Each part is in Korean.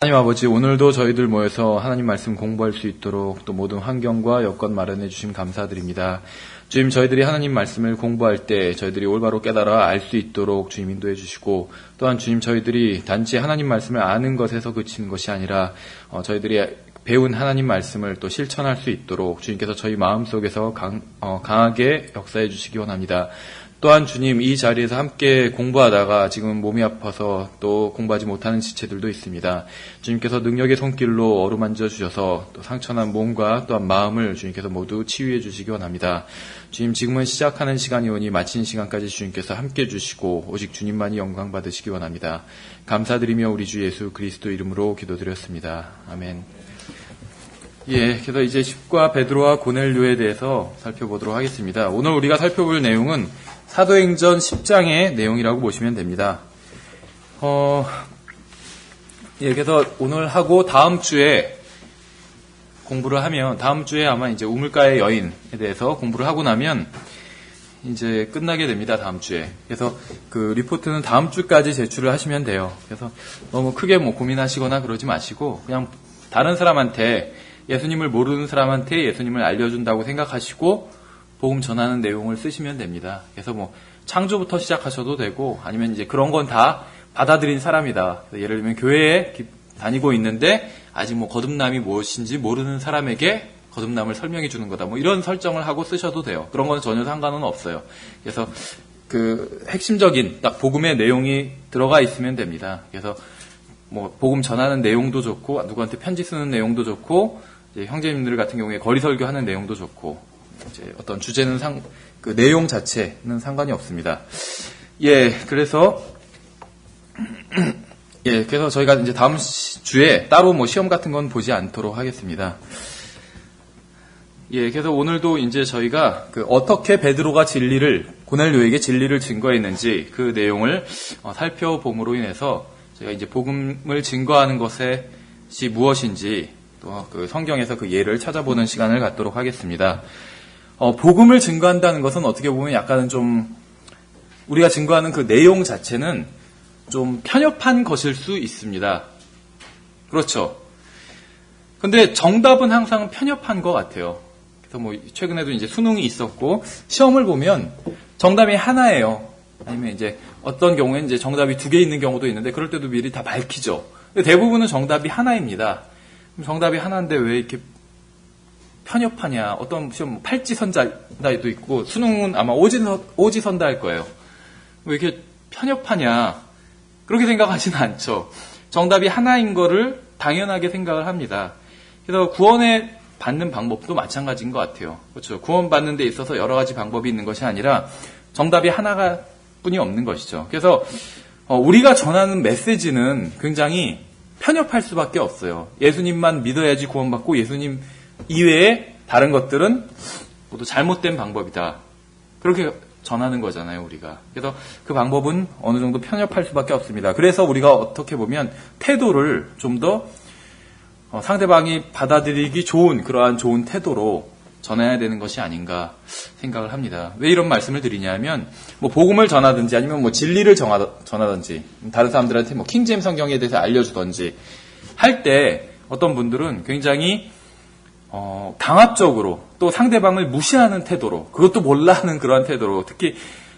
하나님 아버지, 오늘도 저희들 모여서 하나님 말씀 공부할 수 있도록 또 모든 환경과 여건 마련해 주심 감사드립니다. 주님, 저희들이 하나님 말씀을 공부할 때 저희들이 올바로 깨달아 알 수 있도록 주님 인도해 주시고, 또한 주님, 저희들이 단지 하나님 말씀을 아는 것에서 그치는 것이 아니라 저희들이 배운 하나님 말씀을 또 실천할 수 있도록 주님께서 저희 마음속에서 강하게 역사해 주시기 원합니다. 또한 주님, 이 자리에서 함께 공부하다가 지금 몸이 아파서 또 공부하지 못하는 지체들도 있습니다. 주님께서 능력의 손길로 어루만져 주셔서 또 상처난 몸과 또한 마음을 주님께서 모두 치유해 주시기 원합니다. 주님, 지금은 시작하는 시간이 오니 마치는 시간까지 주님께서 함께 해주시고 오직 주님만이 영광 받으시기 원합니다. 감사드리며 우리 주 예수 그리스도 이름으로 기도드렸습니다. 아멘. 그래서 이제 십과 베드로와 고넬료에 대해서 살펴보도록 하겠습니다. 오늘 우리가 살펴볼 내용은 사도행전 10장의 내용이라고 보시면 됩니다. 그래서 오늘 하고 다음 주에 공부를 하면, 다음 주에 아마 이제 우물가의 여인에 대해서 공부를 하고 나면 이제 끝나게 됩니다. 다음 주에. 그래서 그 리포트는 다음 주까지 제출을 하시면 돼요. 그래서 너무 크게 고민하시거나 그러지 마시고 그냥 다른 사람한테, 예수님을 모르는 사람한테 예수님을 알려준다고 생각하시고 복음 전하는 내용을 쓰시면 됩니다. 그래서 창조부터 시작하셔도 되고, 아니면 이제 그런 건 다 받아들인 사람이다. 예를 들면 교회에 다니고 있는데 아직 거듭남이 무엇인지 모르는 사람에게 거듭남을 설명해 주는 거다. 이런 설정을 하고 쓰셔도 돼요. 그런 건 전혀 상관은 없어요. 그래서 그 핵심적인 딱 복음의 내용이 들어가 있으면 됩니다. 그래서 복음 전하는 내용도 좋고, 누구한테 편지 쓰는 내용도 좋고, 이제 형제님들 같은 경우에 거리 설교하는 내용도 좋고, 이제 어떤 주제는 그 내용 자체는 상관이 없습니다. 그래서 저희가 이제 다음 주에 따로 시험 같은 건 보지 않도록 하겠습니다. 그래서 오늘도 이제 저희가 어떻게 베드로가 고넬료에게 진리를 증거했는지 그 내용을 살펴봄으로 인해서 제가 이제 복음을 증거하는 것이 무엇인지 또 그 성경에서 그 예를 찾아보는 시간을 갖도록 하겠습니다. 복음을 증거한다는 것은 어떻게 보면 약간은 좀 우리가 증거하는 그 내용 자체는 좀 편협한 것일 수 있습니다. 그렇죠. 근데 정답은 항상 편협한 것 같아요. 그래서 최근에도 이제 수능이 있었고 시험을 보면 정답이 하나예요. 아니면 이제 어떤 경우에는 이제 정답이 2개 있는 경우도 있는데 그럴 때도 미리 다 밝히죠. 근데 대부분은 정답이 하나입니다. 정답이 하나인데 왜 이렇게 편협하냐. 어떤 시험 팔지선다도 있고 수능은 아마 오지선다일 거예요. 왜 이렇게 편협하냐. 그렇게 생각하지는 않죠. 정답이 하나인 거를 당연하게 생각을 합니다. 그래서 구원에 받는 방법도 마찬가지인 것 같아요. 그렇죠. 구원 받는 데 있어서 여러 가지 방법이 있는 것이 아니라 정답이 하나가 뿐이 없는 것이죠. 그래서 우리가 전하는 메시지는 굉장히 편협할 수밖에 없어요. 예수님만 믿어야지 구원받고 예수님 이외에 다른 것들은 모두 잘못된 방법이다. 그렇게 전하는 거잖아요, 우리가. 그래서 그 방법은 어느 정도 편협할 수밖에 없습니다. 그래서 우리가 어떻게 보면 태도를 좀 더 상대방이 받아들이기 좋은 그러한 좋은 태도로 전해야 되는 것이 아닌가 생각을 합니다. 왜 이런 말씀을 드리냐면 복음을 전하든지 아니면 진리를 전하든지 다른 사람들한테 킹제임스 성경에 대해서 알려주든지 할 때 어떤 분들은 굉장히 강압적으로 또 상대방을 무시하는 태도로, 그것도 몰라 하는 그러한 태도로, 특히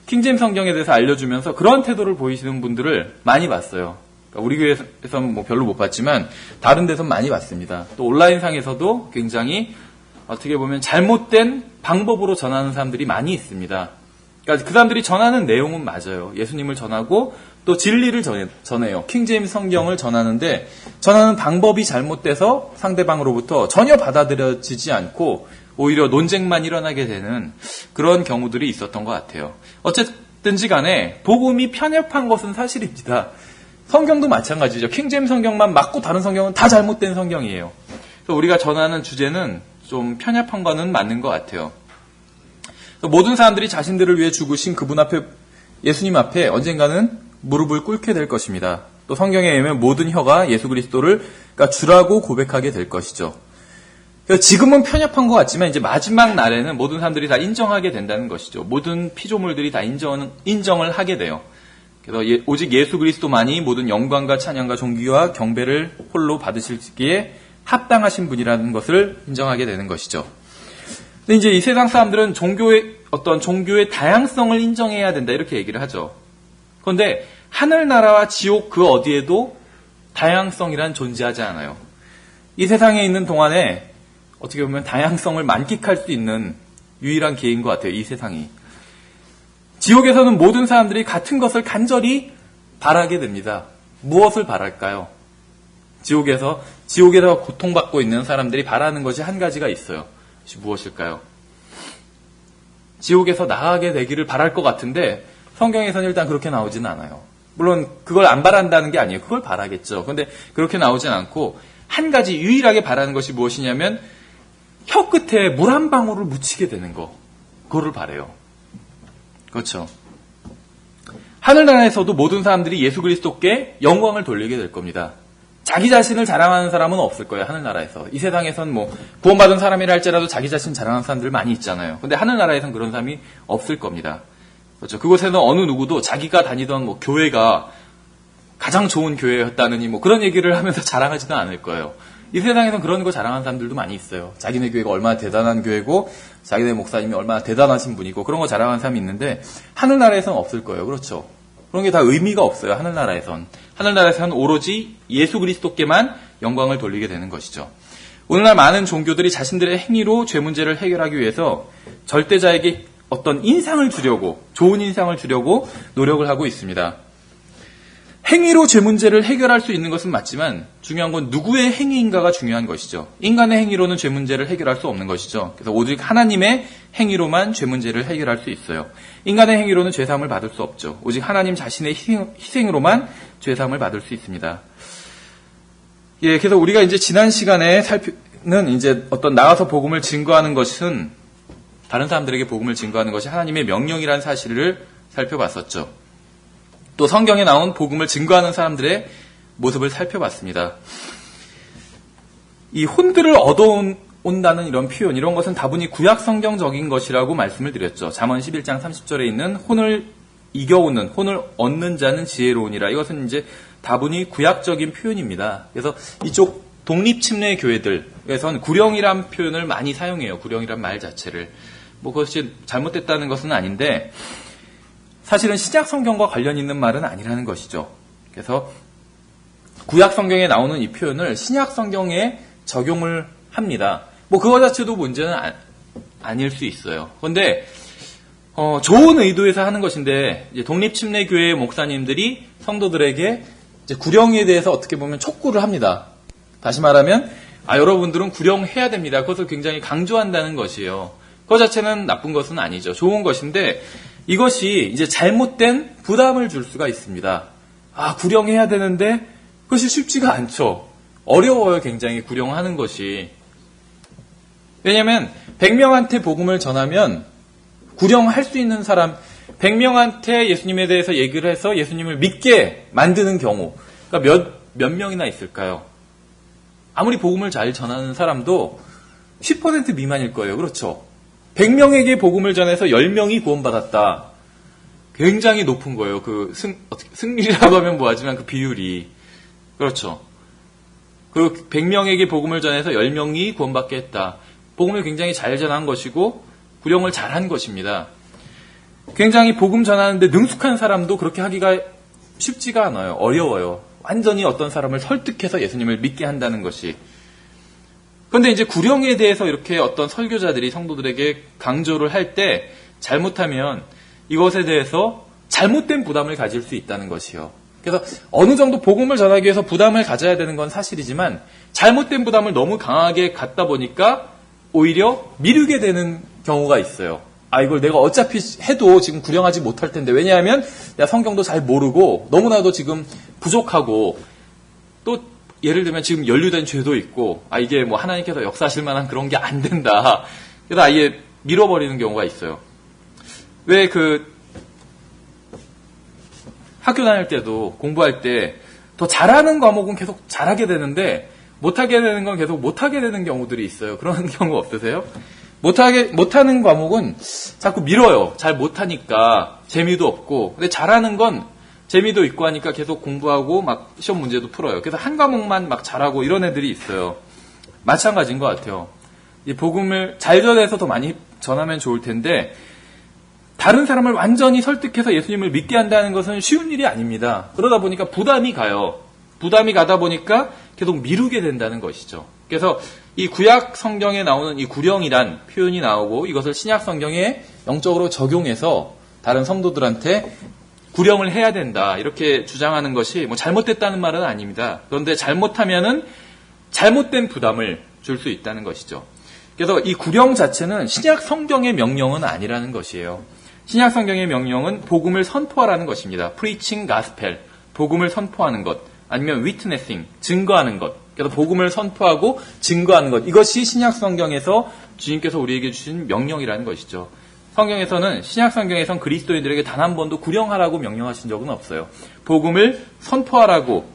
킹제임스 성경에 대해서 알려주면서 그러한 태도를 보이시는 분들을 많이 봤어요. 그러니까 우리 교회에서는 별로 못 봤지만 다른 데서 많이 봤습니다. 또 온라인상에서도 굉장히 어떻게 보면 잘못된 방법으로 전하는 사람들이 많이 있습니다. 그러니까 그 사람들이 전하는 내용은 맞아요. 예수님을 전하고 또 진리를 전해요. 킹제임스 성경을 전하는데 전하는 방법이 잘못돼서 상대방으로부터 전혀 받아들여지지 않고 오히려 논쟁만 일어나게 되는 그런 경우들이 있었던 것 같아요. 어쨌든지 간에 복음이 편협한 것은 사실입니다. 성경도 마찬가지죠. 킹제임스 성경만 맞고 다른 성경은 다 잘못된 성경이에요. 그래서 우리가 전하는 주제는 좀 편협한 거는 맞는 것 같아요. 모든 사람들이 자신들을 위해 죽으신 그분 앞에, 예수님 앞에 언젠가는 무릎을 꿇게 될 것입니다. 또 성경에 의하면 모든 혀가 예수 그리스도를 주라고 고백하게 될 것이죠. 지금은 편협한 것 같지만 이제 마지막 날에는 모든 사람들이 다 인정하게 된다는 것이죠. 모든 피조물들이 다 인정을 하게 돼요. 그래서 오직 예수 그리스도만이 모든 영광과 찬양과 존귀와 경배를 홀로 받으시기에 합당하신 분이라는 것을 인정하게 되는 것이죠. 근데 이제 이 세상 사람들은 종교의 다양성을 인정해야 된다 이렇게 얘기를 하죠. 그런데 하늘나라와 지옥 그 어디에도 다양성이란 존재하지 않아요. 이 세상에 있는 동안에 어떻게 보면 다양성을 만끽할 수 있는 유일한 기회인 것 같아요. 이 세상이. 지옥에서는 모든 사람들이 같은 것을 간절히 바라게 됩니다. 무엇을 바랄까요? 지옥에서 고통받고 있는 사람들이 바라는 것이 한 가지가 있어요. 그것이 무엇일까요? 지옥에서 나가게 되기를 바랄 것 같은데 성경에서는 일단 그렇게 나오진 않아요. 물론 그걸 안 바란다는 게 아니에요. 그걸 바라겠죠. 그런데 그렇게 나오진 않고 한 가지 유일하게 바라는 것이 무엇이냐면 혀 끝에 물 한 방울을 묻히게 되는 거. 그거를 바래요. 그렇죠. 하늘나라에서도 모든 사람들이 예수 그리스도께 영광을 돌리게 될 겁니다. 자기 자신을 자랑하는 사람은 없을 거예요. 하늘나라에서. 이 세상에선 뭐 구원받은 사람이라 할지라도 자기 자신 자랑하는 사람들 많이 있잖아요. 근데 하늘나라에선 그런 사람이 없을 겁니다. 그렇죠. 그곳에는 어느 누구도 자기가 다니던 뭐 교회가 가장 좋은 교회였다느니 뭐 그런 얘기를 하면서 자랑하지도 않을 거예요. 이 세상에선 그런 거 자랑하는 사람들도 많이 있어요. 자기네 교회가 얼마나 대단한 교회고 자기네 목사님이 얼마나 대단하신 분이고 그런 거 자랑하는 사람이 있는데 하늘나라에선 없을 거예요. 그렇죠. 그런 게 다 의미가 없어요. 하늘나라에선. 하늘나라에서는 오로지 예수 그리스도께만 영광을 돌리게 되는 것이죠. 오늘날 많은 종교들이 자신들의 행위로 죄 문제를 해결하기 위해서 절대자에게 어떤 인상을 주려고, 좋은 인상을 주려고 노력을 하고 있습니다. 행위로 죄 문제를 해결할 수 있는 것은 맞지만 중요한 건 누구의 행위인가가 중요한 것이죠. 인간의 행위로는 죄 문제를 해결할 수 없는 것이죠. 그래서 오직 하나님의 행위로만 죄 문제를 해결할 수 있어요. 인간의 행위로는 죄 사함을 받을 수 없죠. 오직 하나님 자신의 희생으로만 죄 사함을 받을 수 있습니다. 예, 그래서 우리가 이제 지난 시간에 살피는 이제 어떤 나가서 복음을 증거하는 것은 다른 사람들에게 복음을 증거하는 것이 하나님의 명령이라는 사실을 살펴봤었죠. 또 성경에 나온 복음을 증거하는 사람들의 모습을 살펴봤습니다. 이 혼들을 얻어온다는 이런 표현, 이런 것은 다분히 구약 성경적인 것이라고 말씀을 드렸죠. 잠언 11장 30절에 있는 혼을 이겨오는, 혼을 얻는 자는 지혜로우니라. 이것은 이제 다분히 구약적인 표현입니다. 그래서 이쪽 독립침례 교회들에서는 구령이란 표현을 많이 사용해요. 구령이란 말 자체를. 뭐 그것이 잘못됐다는 것은 아닌데 사실은 신약 성경과 관련 있는 말은 아니라는 것이죠. 그래서 구약 성경에 나오는 이 표현을 신약 성경에 적용을 합니다. 뭐 그거 자체도 문제는 아닐 수 있어요. 그런데 좋은 의도에서 하는 것인데 이제 독립침례교회 목사님들이 성도들에게 이제 구령에 대해서 어떻게 보면 촉구를 합니다. 다시 말하면 여러분들은 구령해야 됩니다. 그것을 굉장히 강조한다는 것이에요. 그거 자체는 나쁜 것은 아니죠. 좋은 것인데 이것이 이제 잘못된 부담을 줄 수가 있습니다. 구령해야 되는데 그것이 쉽지가 않죠. 어려워요. 굉장히 구령하는 것이. 왜냐하면 100명한테 복음을 전하면 구령할 수 있는 사람 100명한테 예수님에 대해서 얘기를 해서 예수님을 믿게 만드는 경우 그러니까 몇 명이나 있을까요? 아무리 복음을 잘 전하는 사람도 10% 미만일 거예요. 그렇죠? 100명에게 복음을 전해서 10명이 구원받았다. 굉장히 높은 거예요. 그 승리라고 하면 뭐하지만 그 비율이. 그렇죠. 그 100명에게 복음을 전해서 10명이 구원받게 했다. 복음을 굉장히 잘 전한 것이고 구령을 잘한 것입니다. 굉장히 복음 전하는데 능숙한 사람도 그렇게 하기가 쉽지가 않아요. 어려워요. 완전히 어떤 사람을 설득해서 예수님을 믿게 한다는 것이. 그런데 이제 구령에 대해서 이렇게 어떤 설교자들이 성도들에게 강조를 할 때 잘못하면 이것에 대해서 잘못된 부담을 가질 수 있다는 것이요. 그래서 어느 정도 복음을 전하기 위해서 부담을 가져야 되는 건 사실이지만 잘못된 부담을 너무 강하게 갖다 보니까 오히려 미루게 되는 경우가 있어요. 이걸 내가 어차피 해도 지금 구령하지 못할 텐데. 왜냐하면 내가 성경도 잘 모르고 너무나도 지금 부족하고 또 예를 들면 지금 연루된 죄도 있고 이게 뭐 하나님께서 역사하실 만한 그런 게 안 된다. 그래서 아예 밀어버리는 경우가 있어요. 왜 학교 다닐 때도 공부할 때 더 잘하는 과목은 계속 잘하게 되는데 못하게 되는 건 계속 못하게 되는 경우들이 있어요. 그런 경우 없으세요? 못하는 과목은 자꾸 밀어요. 잘 못하니까 재미도 없고. 근데 잘하는 건 재미도 있고 하니까 계속 공부하고 막 시험 문제도 풀어요. 그래서 한 과목만 막 잘하고 이런 애들이 있어요. 마찬가지인 것 같아요. 이 복음을 잘 전해서 더 많이 전하면 좋을 텐데 다른 사람을 완전히 설득해서 예수님을 믿게 한다는 것은 쉬운 일이 아닙니다. 그러다 보니까 부담이 가요. 부담이 가다 보니까 계속 미루게 된다는 것이죠. 그래서 이 구약 성경에 나오는 이 구령이란 표현이 나오고 이것을 신약 성경에 영적으로 적용해서 다른 성도들한테 구령을 해야 된다 이렇게 주장하는 것이 뭐 잘못됐다는 말은 아닙니다. 그런데 잘못하면은 잘못된 부담을 줄 수 있다는 것이죠. 그래서 이 구령 자체는 신약 성경의 명령은 아니라는 것이에요. 신약 성경의 명령은 복음을 선포하라는 것입니다. preaching gospel, 복음을 선포하는 것, 아니면 witnessing, 증거하는 것. 그래서 복음을 선포하고 증거하는 것. 이것이 신약 성경에서 주님께서 우리에게 주신 명령이라는 것이죠. 성경에서는 신약 성경에선 그리스도인들에게 단 한 번도 구령하라고 명령하신 적은 없어요. 복음을 선포하라고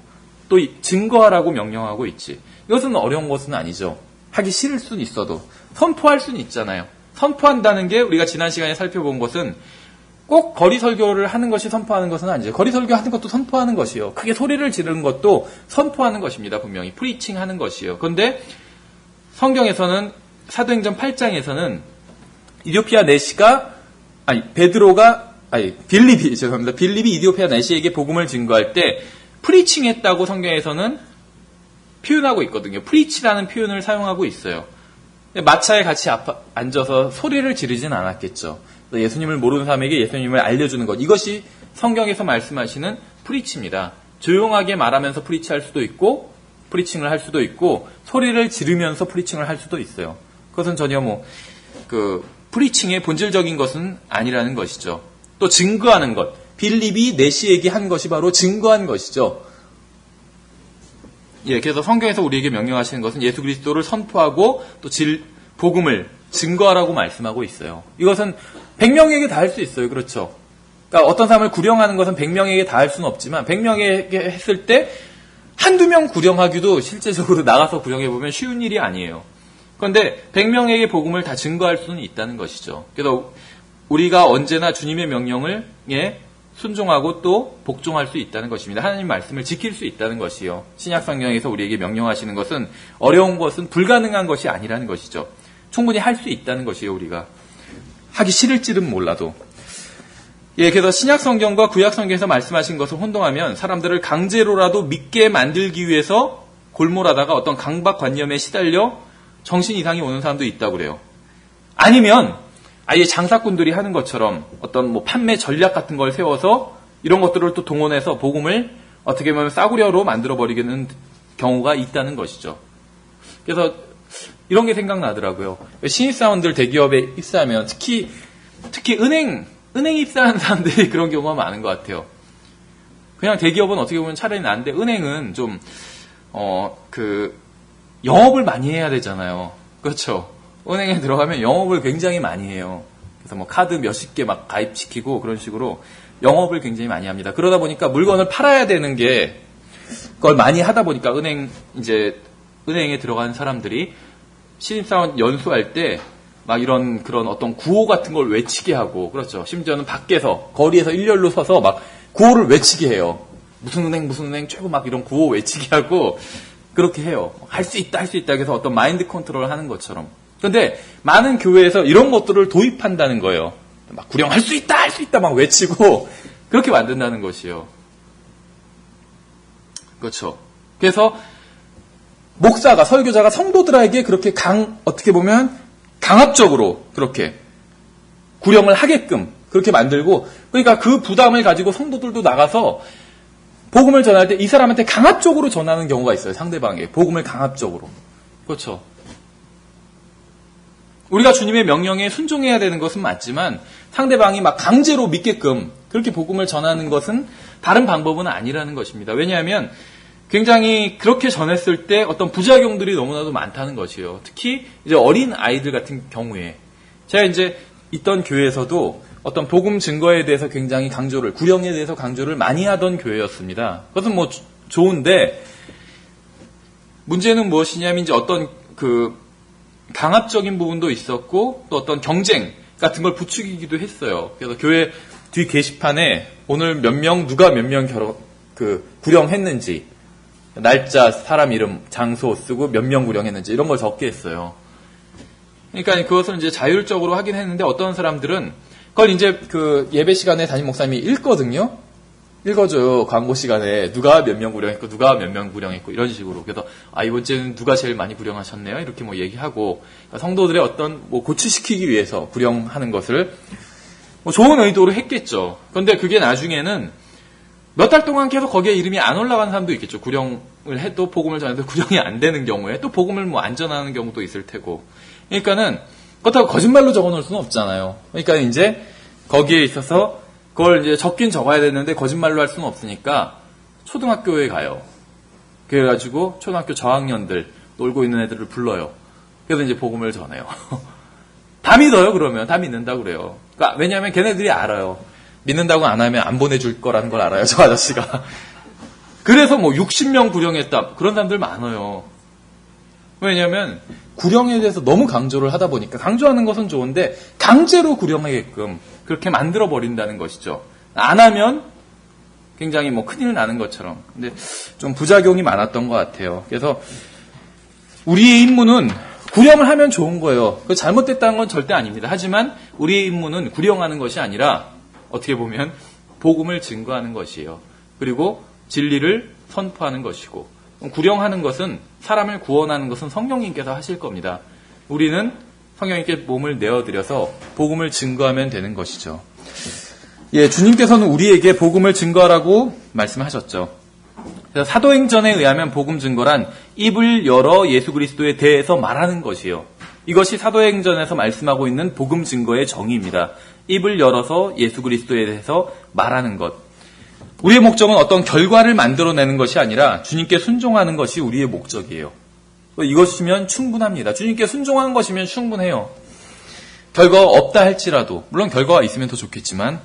또 증거하라고 명령하고 있지. 이것은 어려운 것은 아니죠. 하기 싫을 수는 있어도 선포할 수는 있잖아요. 선포한다는 게 우리가 지난 시간에 살펴본 것은 꼭 거리 설교를 하는 것이 선포하는 것은 아니죠. 거리 설교하는 것도 선포하는 것이요. 크게 소리를 지르는 것도 선포하는 것입니다. 분명히 프리칭 하는 것이요. 그런데 성경에서는 사도행전 8장에서는 이디오피아 내시가 빌립이 이디오피아 내시에게 복음을 증거할 때 프리칭했다고 성경에서는 표현하고 있거든요. 프리치라는 표현을 사용하고 있어요. 마차에 같이 앉아서 소리를 지르진 않았겠죠. 예수님을 모르는 사람에게 예수님을 알려주는 것. 이것이 성경에서 말씀하시는 프리치입니다. 조용하게 말하면서 프리치할 수도 있고 프리칭을 할 수도 있고 소리를 지르면서 프리칭을 할 수도 있어요. 그것은 전혀 프리칭의 본질적인 것은 아니라는 것이죠. 또 증거하는 것. 빌립이 내시에게 한 것이 바로 증거한 것이죠. 예, 그래서 성경에서 우리에게 명령하시는 것은 예수 그리스도를 선포하고 또 복음을 증거하라고 말씀하고 있어요. 이것은 100명에게 다 할 수 있어요. 그렇죠? 그러니까 어떤 사람을 구령하는 것은 100명에게 다 할 수는 없지만 100명에게 했을 때 한두 명 구령하기도 실제적으로 나가서 구령해보면 쉬운 일이 아니에요. 그런데 100명에게 복음을 다 증거할 수는 있다는 것이죠. 그래서 우리가 언제나 주님의 명령을 순종하고 또 복종할 수 있다는 것입니다. 하나님 말씀을 지킬 수 있다는 것이요. 신약 성경에서 우리에게 명령하시는 것은 어려운 것은 불가능한 것이 아니라는 것이죠. 충분히 할 수 있다는 것이에요. 우리가 하기 싫을지는 몰라도. 예, 그래서 신약 성경과 구약 성경에서 말씀하신 것을 혼동하면 사람들을 강제로라도 믿게 만들기 위해서 골몰하다가 어떤 강박관념에 시달려 정신 이상이 오는 사람도 있다고 그래요. 아니면 아예 장사꾼들이 하는 것처럼 어떤 판매 전략 같은 걸 세워서 이런 것들을 또 동원해서 복음을 어떻게 보면 싸구려로 만들어버리는 경우가 있다는 것이죠. 그래서 이런 게 생각나더라고요. 신입사원들 대기업에 입사하면 특히 은행 입사하는 사람들이 그런 경우가 많은 것 같아요. 그냥 대기업은 어떻게 보면 차라리 나은데 은행은 좀 영업을 많이 해야 되잖아요. 그렇죠. 은행에 들어가면 영업을 굉장히 많이 해요. 그래서 카드 몇십 개 막 가입시키고 그런 식으로 영업을 굉장히 많이 합니다. 그러다 보니까 물건을 팔아야 되는 게 그걸 많이 하다 보니까 은행에 들어간 사람들이 신입사원 연수할 때 막 그런 어떤 구호 같은 걸 외치게 하고 그렇죠. 심지어는 밖에서 거리에서 일렬로 서서 막 구호를 외치게 해요. 무슨 은행 최고 막 이런 구호 외치게 하고 그렇게 해요. 할 수 있다 그래서 어떤 마인드 컨트롤을 하는 것처럼. 그런데 많은 교회에서 이런 것들을 도입한다는 거예요. 막 구령할 수 있다 막 외치고 그렇게 만든다는 것이에요. 그렇죠. 그래서 목사가 설교자가 성도들에게 그렇게 어떻게 보면 강압적으로 그렇게 구령을 하게끔 그렇게 만들고 그러니까 그 부담을 가지고 성도들도 나가서 복음을 전할 때 이 사람한테 강압적으로 전하는 경우가 있어요. 상대방에게 복음을 강압적으로. 그렇죠. 우리가 주님의 명령에 순종해야 되는 것은 맞지만 상대방이 막 강제로 믿게끔 그렇게 복음을 전하는 것은 다른 방법은 아니라는 것입니다. 왜냐하면 굉장히 그렇게 전했을 때 어떤 부작용들이 너무나도 많다는 것이에요. 특히 이제 어린 아이들 같은 경우에 제가 이제 있던 교회에서도 어떤 복음 증거에 대해서 굉장히 구령에 대해서 강조를 많이 하던 교회였습니다. 그것은 좋은데 문제는 무엇이냐면 이제 어떤 강압적인 부분도 있었고 또 어떤 경쟁 같은 걸 부추기기도 했어요. 그래서 교회 뒤 게시판에 오늘 몇 명, 누가 몇 명 구령했는지, 날짜, 사람 이름, 장소 쓰고 몇 명 구령했는지 이런 걸 적게 했어요. 그러니까 그것을 이제 자율적으로 하긴 했는데 어떤 사람들은 그걸 이제 그 예배 시간에 담임 목사님이 읽거든요. 읽어줘요. 광고 시간에 누가 몇 명 구령했고 누가 몇 명 구령했고 이런 식으로. 그래서 이번 주에는 누가 제일 많이 구령하셨네요. 이렇게 뭐 얘기하고 성도들의 어떤 뭐 고취시키기 위해서 구령하는 것을 뭐 좋은 의도로 했겠죠. 그런데 그게 나중에는 몇 달 동안 계속 거기에 이름이 안 올라간 사람도 있겠죠. 구령을 해도 복음을 전해도 구령이 안 되는 경우에 또 복음을 뭐 안 전하는 경우도 있을 테고. 그러니까는 그렇다고 거짓말로 적어놓을 수는 없잖아요. 그러니까 이제 거기에 있어서 그걸 이제 적긴 적어야 되는데 거짓말로 할 수는 없으니까 초등학교에 가요. 그래가지고 초등학교 저학년들 놀고 있는 애들을 불러요. 그래서 이제 복음을 전해요. 다 믿어요. 그러면 다 믿는다고 그래요. 그러니까 왜냐하면 걔네들이 알아요. 믿는다고 안 하면 안 보내줄 거라는 걸 알아요. 저 아저씨가. 그래서 뭐 60명 구령했다. 그런 사람들 많아요. 왜냐하면 구령에 대해서 너무 강조를 하다 보니까 강조하는 것은 좋은데 강제로 구령하게끔 그렇게 만들어 버린다는 것이죠. 안 하면 굉장히 뭐 큰일 나는 것처럼. 근데 좀 부작용이 많았던 것 같아요. 그래서 우리의 임무는 구령을 하면 좋은 거예요. 그 잘못됐다는 건 절대 아닙니다. 하지만 우리의 임무는 구령하는 것이 아니라 어떻게 보면 복음을 증거하는 것이에요. 그리고 진리를 선포하는 것이고, 구령하는 것은, 사람을 구원하는 것은 성령님께서 하실 겁니다. 우리는 성령님께 몸을 내어드려서 복음을 증거하면 되는 것이죠. 예, 주님께서는 우리에게 복음을 증거하라고 말씀하셨죠. 그래서 사도행전에 의하면 복음 증거란 입을 열어 예수 그리스도에 대해서 말하는 것이에요. 이것이 사도행전에서 말씀하고 있는 복음 증거의 정의입니다. 입을 열어서 예수 그리스도에 대해서 말하는 것. 우리의 목적은 어떤 결과를 만들어내는 것이 아니라 주님께 순종하는 것이 우리의 목적이에요. 이것이면 충분합니다. 주님께 순종하는 것이면 충분해요. 결과가 없다 할지라도, 물론 결과가 있으면 더 좋겠지만,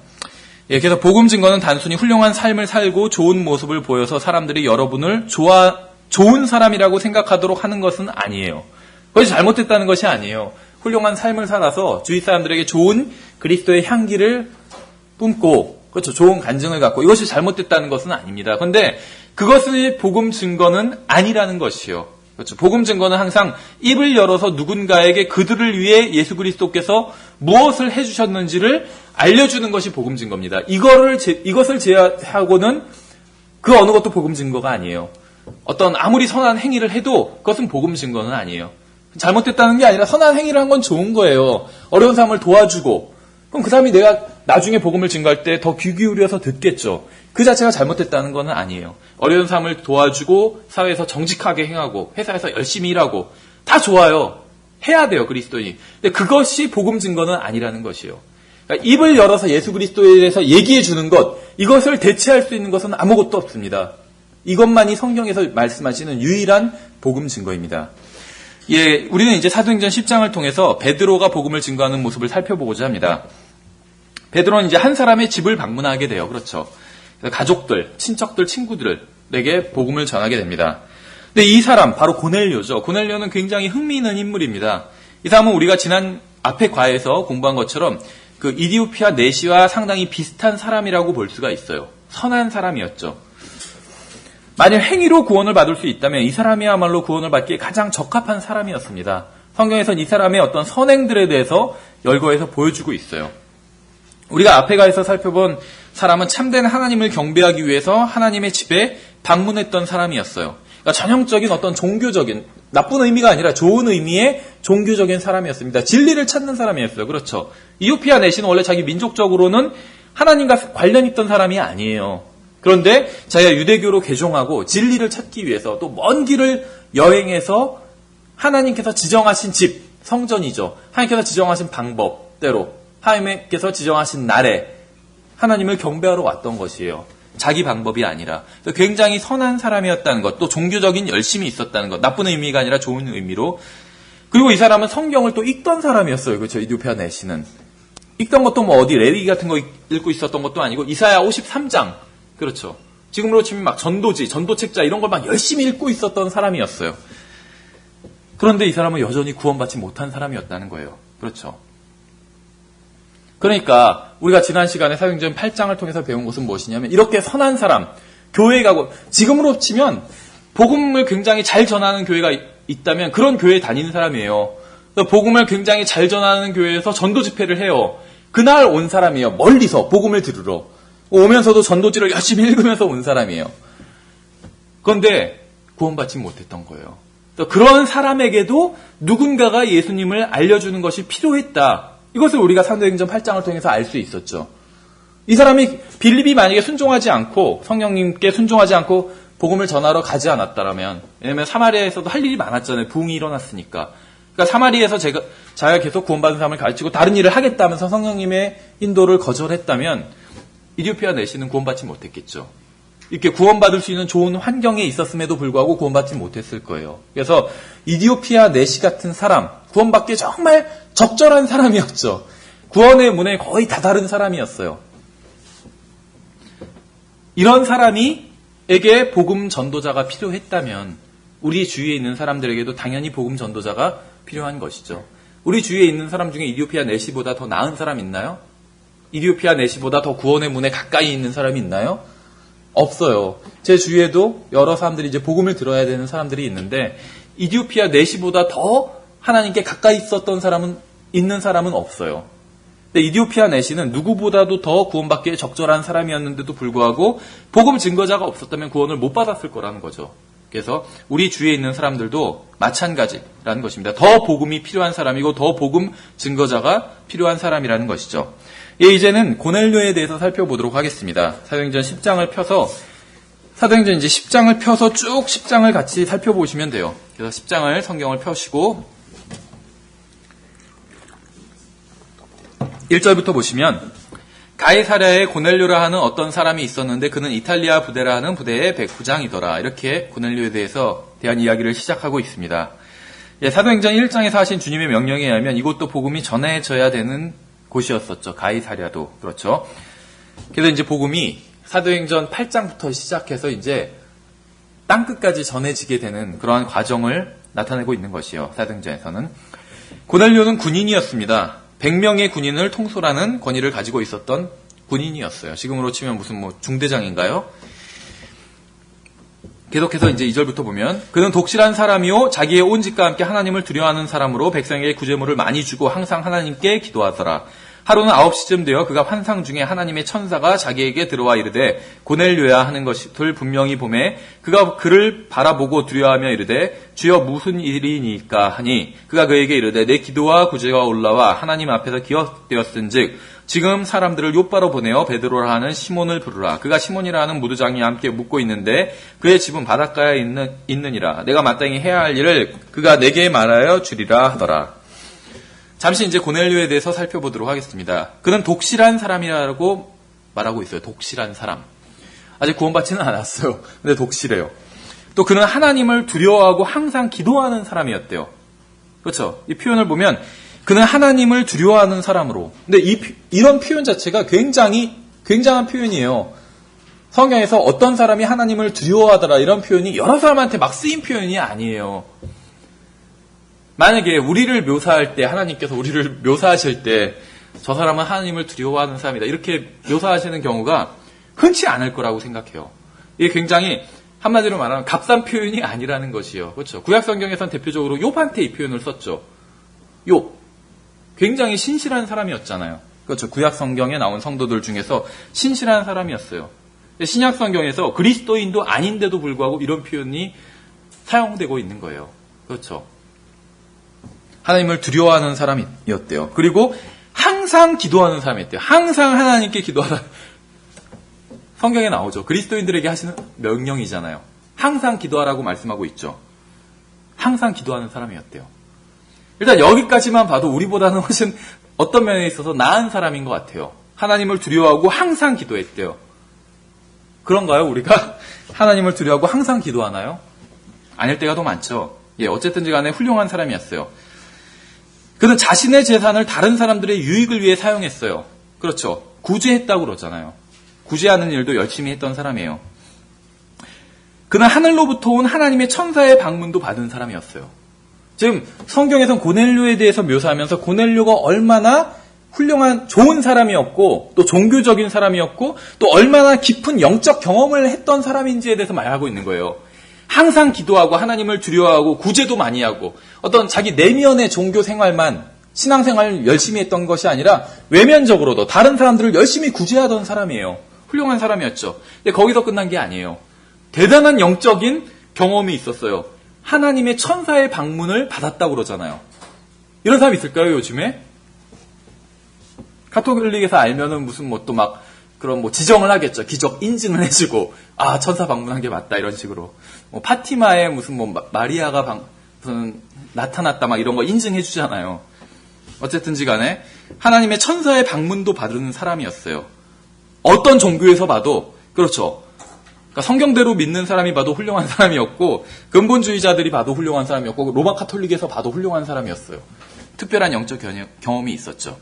그래서 복음 증거는 단순히 훌륭한 삶을 살고 좋은 모습을 보여서 사람들이 여러분을 좋은 사람이라고 생각하도록 하는 것은 아니에요. 그것이 잘못됐다는 것이 아니에요. 훌륭한 삶을 살아서 주위 사람들에게 좋은 그리스도의 향기를 뿜고, 그렇죠, 좋은 간증을 갖고, 이것이 잘못됐다는 것은 아닙니다. 그런데 그것의 복음 증거는 아니라는 것이요. 그렇죠. 복음 증거는 항상 입을 열어서 누군가에게 그들을 위해 예수 그리스도께서 무엇을 해주셨는지를 알려주는 것이 복음 증거입니다. 이것을 제외하고는 그 어느 것도 복음 증거가 아니에요. 어떤 아무리 선한 행위를 해도 그것은 복음 증거는 아니에요. 잘못됐다는 게 아니라 선한 행위를 한 건 좋은 거예요. 어려운 사람을 도와주고, 그럼 그 사람이 내가 나중에 복음을 증거할 때 더 귀 기울여서 듣겠죠. 그 자체가 잘못됐다는 건 아니에요. 어려운 사람을 도와주고 사회에서 정직하게 행하고 회사에서 열심히 일하고 다 좋아요. 해야 돼요, 그리스도인이. 근데 그것이 복음 증거는 아니라는 것이에요. 그러니까 입을 열어서 예수 그리스도에 대해서 얘기해 주는 것, 이것을 대체할 수 있는 것은 아무것도 없습니다. 이것만이 성경에서 말씀하시는 유일한 복음 증거입니다. 예, 우리는 이제 사도행전 10장을 통해서 베드로가 복음을 증거하는 모습을 살펴보고자 합니다. 베드로는 이제 한 사람의 집을 방문하게 돼요. 그렇죠. 가족들, 친척들, 친구들에게 복음을 전하게 됩니다. 근데 이 사람, 바로 고넬료죠. 고넬료는 굉장히 흥미있는 인물입니다. 이 사람은 우리가 지난 앞에 과에서 공부한 것처럼 그 이디오피아 내시와 상당히 비슷한 사람이라고 볼 수가 있어요. 선한 사람이었죠. 만일 행위로 구원을 받을 수 있다면 이 사람이야말로 구원을 받기에 가장 적합한 사람이었습니다. 성경에서는 이 사람의 어떤 선행들에 대해서 열거해서 보여주고 있어요. 우리가 앞에 가서 살펴본 사람은 참된 하나님을 경배하기 위해서 하나님의 집에 방문했던 사람이었어요. 그러니까 전형적인 어떤 종교적인, 나쁜 의미가 아니라 좋은 의미의 종교적인 사람이었습니다. 진리를 찾는 사람이었어요. 그렇죠. 이오피아 내시는 원래 자기 민족적으로는 하나님과 관련 있던 사람이 아니에요. 그런데 자기가 유대교로 개종하고 진리를 찾기 위해서 또 먼 길을 여행해서 하나님께서 지정하신 집, 성전이죠. 하나님께서 지정하신 방법대로, 하나님께서 지정하신 날에 하나님을 경배하러 왔던 것이에요. 자기 방법이 아니라. 굉장히 선한 사람이었다는 것, 또 종교적인 열심이 있었다는 것, 나쁜 의미가 아니라 좋은 의미로. 그리고 이 사람은 성경을 또 읽던 사람이었어요. 그렇죠. 이디오피아 내시는. 읽던 것도 뭐 어디 레위기 같은 거 읽고 있었던 것도 아니고 이사야 53장. 그렇죠. 지금으로 치면 막 전도책자 이런 걸 막 열심히 읽고 있었던 사람이었어요. 그런데 이 사람은 여전히 구원받지 못한 사람이었다는 거예요. 그렇죠. 그러니까 우리가 지난 시간에 사도행전 8장을 통해서 배운 것은 무엇이냐면 이렇게 선한 사람, 교회에 가고 지금으로 치면 복음을 굉장히 잘 전하는 교회가 있다면 그런 교회에 다니는 사람이에요. 복음을 굉장히 잘 전하는 교회에서 전도 집회를 해요. 그날 온 사람이에요. 멀리서 복음을 들으러. 오면서도 전도지를 열심히 읽으면서 온 사람이에요. 그런데 구원받지 못했던 거예요. 그런 사람에게도 누군가가 예수님을 알려주는 것이 필요했다. 이것을 우리가 사도행전 8장을 통해서 알 수 있었죠. 이 사람이 빌립이 만약에 순종하지 않고 성령님께 순종하지 않고 복음을 전하러 가지 않았다라면, 왜냐하면 사마리아에서도 할 일이 많았잖아요. 부흥이 일어났으니까. 그러니까 사마리아에서 자기가 계속 구원받은 사람을 가르치고 다른 일을 하겠다면서 성령님의 인도를 거절했다면 이디오피아 내시는 구원받지 못했겠죠. 이렇게 구원받을 수 있는 좋은 환경에 있었음에도 불구하고 구원받지 못했을 거예요. 그래서 이디오피아 내시 같은 사람, 구원받기에 정말 적절한 사람이었죠. 구원의 문에 거의 다다른 사람이었어요. 이런 사람에게 복음 전도자가 필요했다면 우리 주위에 있는 사람들에게도 당연히 복음 전도자가 필요한 것이죠. 우리 주위에 있는 사람 중에 이디오피아 내시보다 더 나은 사람 있나요? 이디오피아 내시보다 더 구원의 문에 가까이 있는 사람이 있나요? 없어요. 제 주위에도 여러 사람들이 이제 복음을 들어야 되는 사람들이 있는데 이디오피아 내시보다 더 하나님께 가까이 있는 사람은 없어요. 근데 이디오피아 내시는 누구보다도 더 구원받기에 적절한 사람이었는데도 불구하고 복음 증거자가 없었다면 구원을 못 받았을 거라는 거죠. 그래서 우리 주위에 있는 사람들도 마찬가지라는 것입니다. 더 복음이 필요한 사람이고 더 복음 증거자가 필요한 사람이라는 것이죠. 이제는 고넬료에 대해서 살펴보도록 하겠습니다. 사도행전 10장을 펴서 사도행전 이제 10장을 펴서 쭉 10장을 같이 살펴보시면 돼요. 그래서 10장을 성경을 펴시고 1절부터 보시면 가이사랴에 고넬료라 하는 어떤 사람이 있었는데 그는 이탈리아 부대라 하는 부대의 백부장이더라. 이렇게 고넬료에 대한 이야기를 시작하고 있습니다. 사도행전 1장에서 하신 주님의 명령에 의하면 이곳도 복음이 전해져야 되는 곳이었었죠. 가이사랴도. 그렇죠. 그래서 이제 복음이 사도행전 8장부터 시작해서 이제 땅끝까지 전해지게 되는 그러한 과정을 나타내고 있는 것이요. 사도행전에서는. 고넬료는 군인이었습니다. 100명의 군인을 통솔하는 권위를 가지고 있었던 군인이었어요. 지금으로 치면 무슨 중대장인가요? 계속해서 이제 2절부터 보면 그는 독실한 사람이요 자기의 온 집과 함께 하나님을 두려워하는 사람으로 백성에게 구제물을 많이 주고 항상 하나님께 기도하더라. 하루는 9시쯤 되어 그가 환상 중에 하나님의 천사가 자기에게 들어와 이르되 고넬료야 하는 것을 분명히 보매 그가 그를 바라보고 두려워하며 이르되 주여 무슨 일이니까 하니 그가 그에게 이르되 내 기도와 구제가 올라와 하나님 앞에서 기억되었은즉 지금 사람들을 욥바로 보내어 베드로라 하는 시몬을 부르라. 그가 시몬이라 하는 무두장이와 함께 묵고 있는데 그의 집은 바닷가에 있느니라. 내가 마땅히 해야 할 일을 그가 내게 말하여 주리라 하더라. 잠시 이제 고넬료에 대해서 살펴보도록 하겠습니다. 그는 독실한 사람이라고 말하고 있어요. 독실한 사람. 아직 구원받지는 않았어요. 근데 독실해요. 또 그는 하나님을 두려워하고 항상 기도하는 사람이었대요. 그렇죠? 이 표현을 보면 그는 하나님을 두려워하는 사람으로. 근데 이런 표현 자체가 굉장한 표현이에요. 성경에서 어떤 사람이 하나님을 두려워하더라 이런 표현이 여러 사람한테 막 쓰인 표현이 아니에요. 만약에 우리를 묘사할 때 하나님께서 우리를 묘사하실 때 저 사람은 하나님을 두려워하는 사람이다 이렇게 묘사하시는 경우가 흔치 않을 거라고 생각해요. 이게 굉장히 한마디로 말하면 값싼 표현이 아니라는 것이요. 그렇죠? 구약 성경에서는 대표적으로 욥한테 이 표현을 썼죠. 욥. 굉장히 신실한 사람이었잖아요. 그렇죠? 구약 성경에 나온 성도들 중에서 신실한 사람이었어요. 신약 성경에서 그리스도인도 아닌데도 불구하고 이런 표현이 사용되고 있는 거예요. 그렇죠? 하나님을 두려워하는 사람이었대요. 그리고 항상 기도하는 사람이었대요. 항상 하나님께 기도하라. 성경에 나오죠. 그리스도인들에게 하시는 명령이잖아요. 항상 기도하라고 말씀하고 있죠. 항상 기도하는 사람이었대요. 일단 여기까지만 봐도 우리보다는 훨씬 어떤 면에 있어서 나은 사람인 것 같아요. 하나님을 두려워하고 항상 기도했대요. 그런가요? 우리가 하나님을 두려워하고 항상 기도하나요? 아닐 때가 더 많죠. 어쨌든지 간에 훌륭한 사람이었어요. 그는 자신의 재산을 다른 사람들의 유익을 위해 사용했어요. 그렇죠. 구제했다고 그러잖아요. 구제하는 일도 열심히 했던 사람이에요. 그는 하늘로부터 온 하나님의 천사의 방문도 받은 사람이었어요. 지금 성경에서는 고넬료에 대해서 묘사하면서 고넬료가 얼마나 훌륭한 좋은 사람이었고 또 종교적인 사람이었고 또 얼마나 깊은 영적 경험을 했던 사람인지에 대해서 말하고 있는 거예요. 항상 기도하고 하나님을 두려워하고 구제도 많이 하고 어떤 자기 내면의 종교 생활만 신앙생활을 열심히 했던 것이 아니라 외면적으로도 다른 사람들을 열심히 구제하던 사람이에요. 훌륭한 사람이었죠. 근데 거기서 끝난 게 아니에요. 대단한 영적인 경험이 있었어요. 하나님의 천사의 방문을 받았다고 그러잖아요. 이런 사람 있을까요, 요즘에? 가톨릭에서 알면은 무슨 뭐 또 막 그런 뭐 지정을 하겠죠. 기적 인증을 해주고, 아, 천사 방문한 게 맞다, 이런 식으로. 뭐 파티마에 무슨 뭐 마리아가 무슨 나타났다, 막 이런 거 인증해주잖아요. 어쨌든지 간에 하나님의 천사의 방문도 받은 사람이었어요. 어떤 종교에서 봐도, 그렇죠. 그러니까 성경대로 믿는 사람이 봐도 훌륭한 사람이었고, 근본주의자들이 봐도 훌륭한 사람이었고, 로마 카톨릭에서 봐도 훌륭한 사람이었어요. 특별한 영적 경험이 있었죠.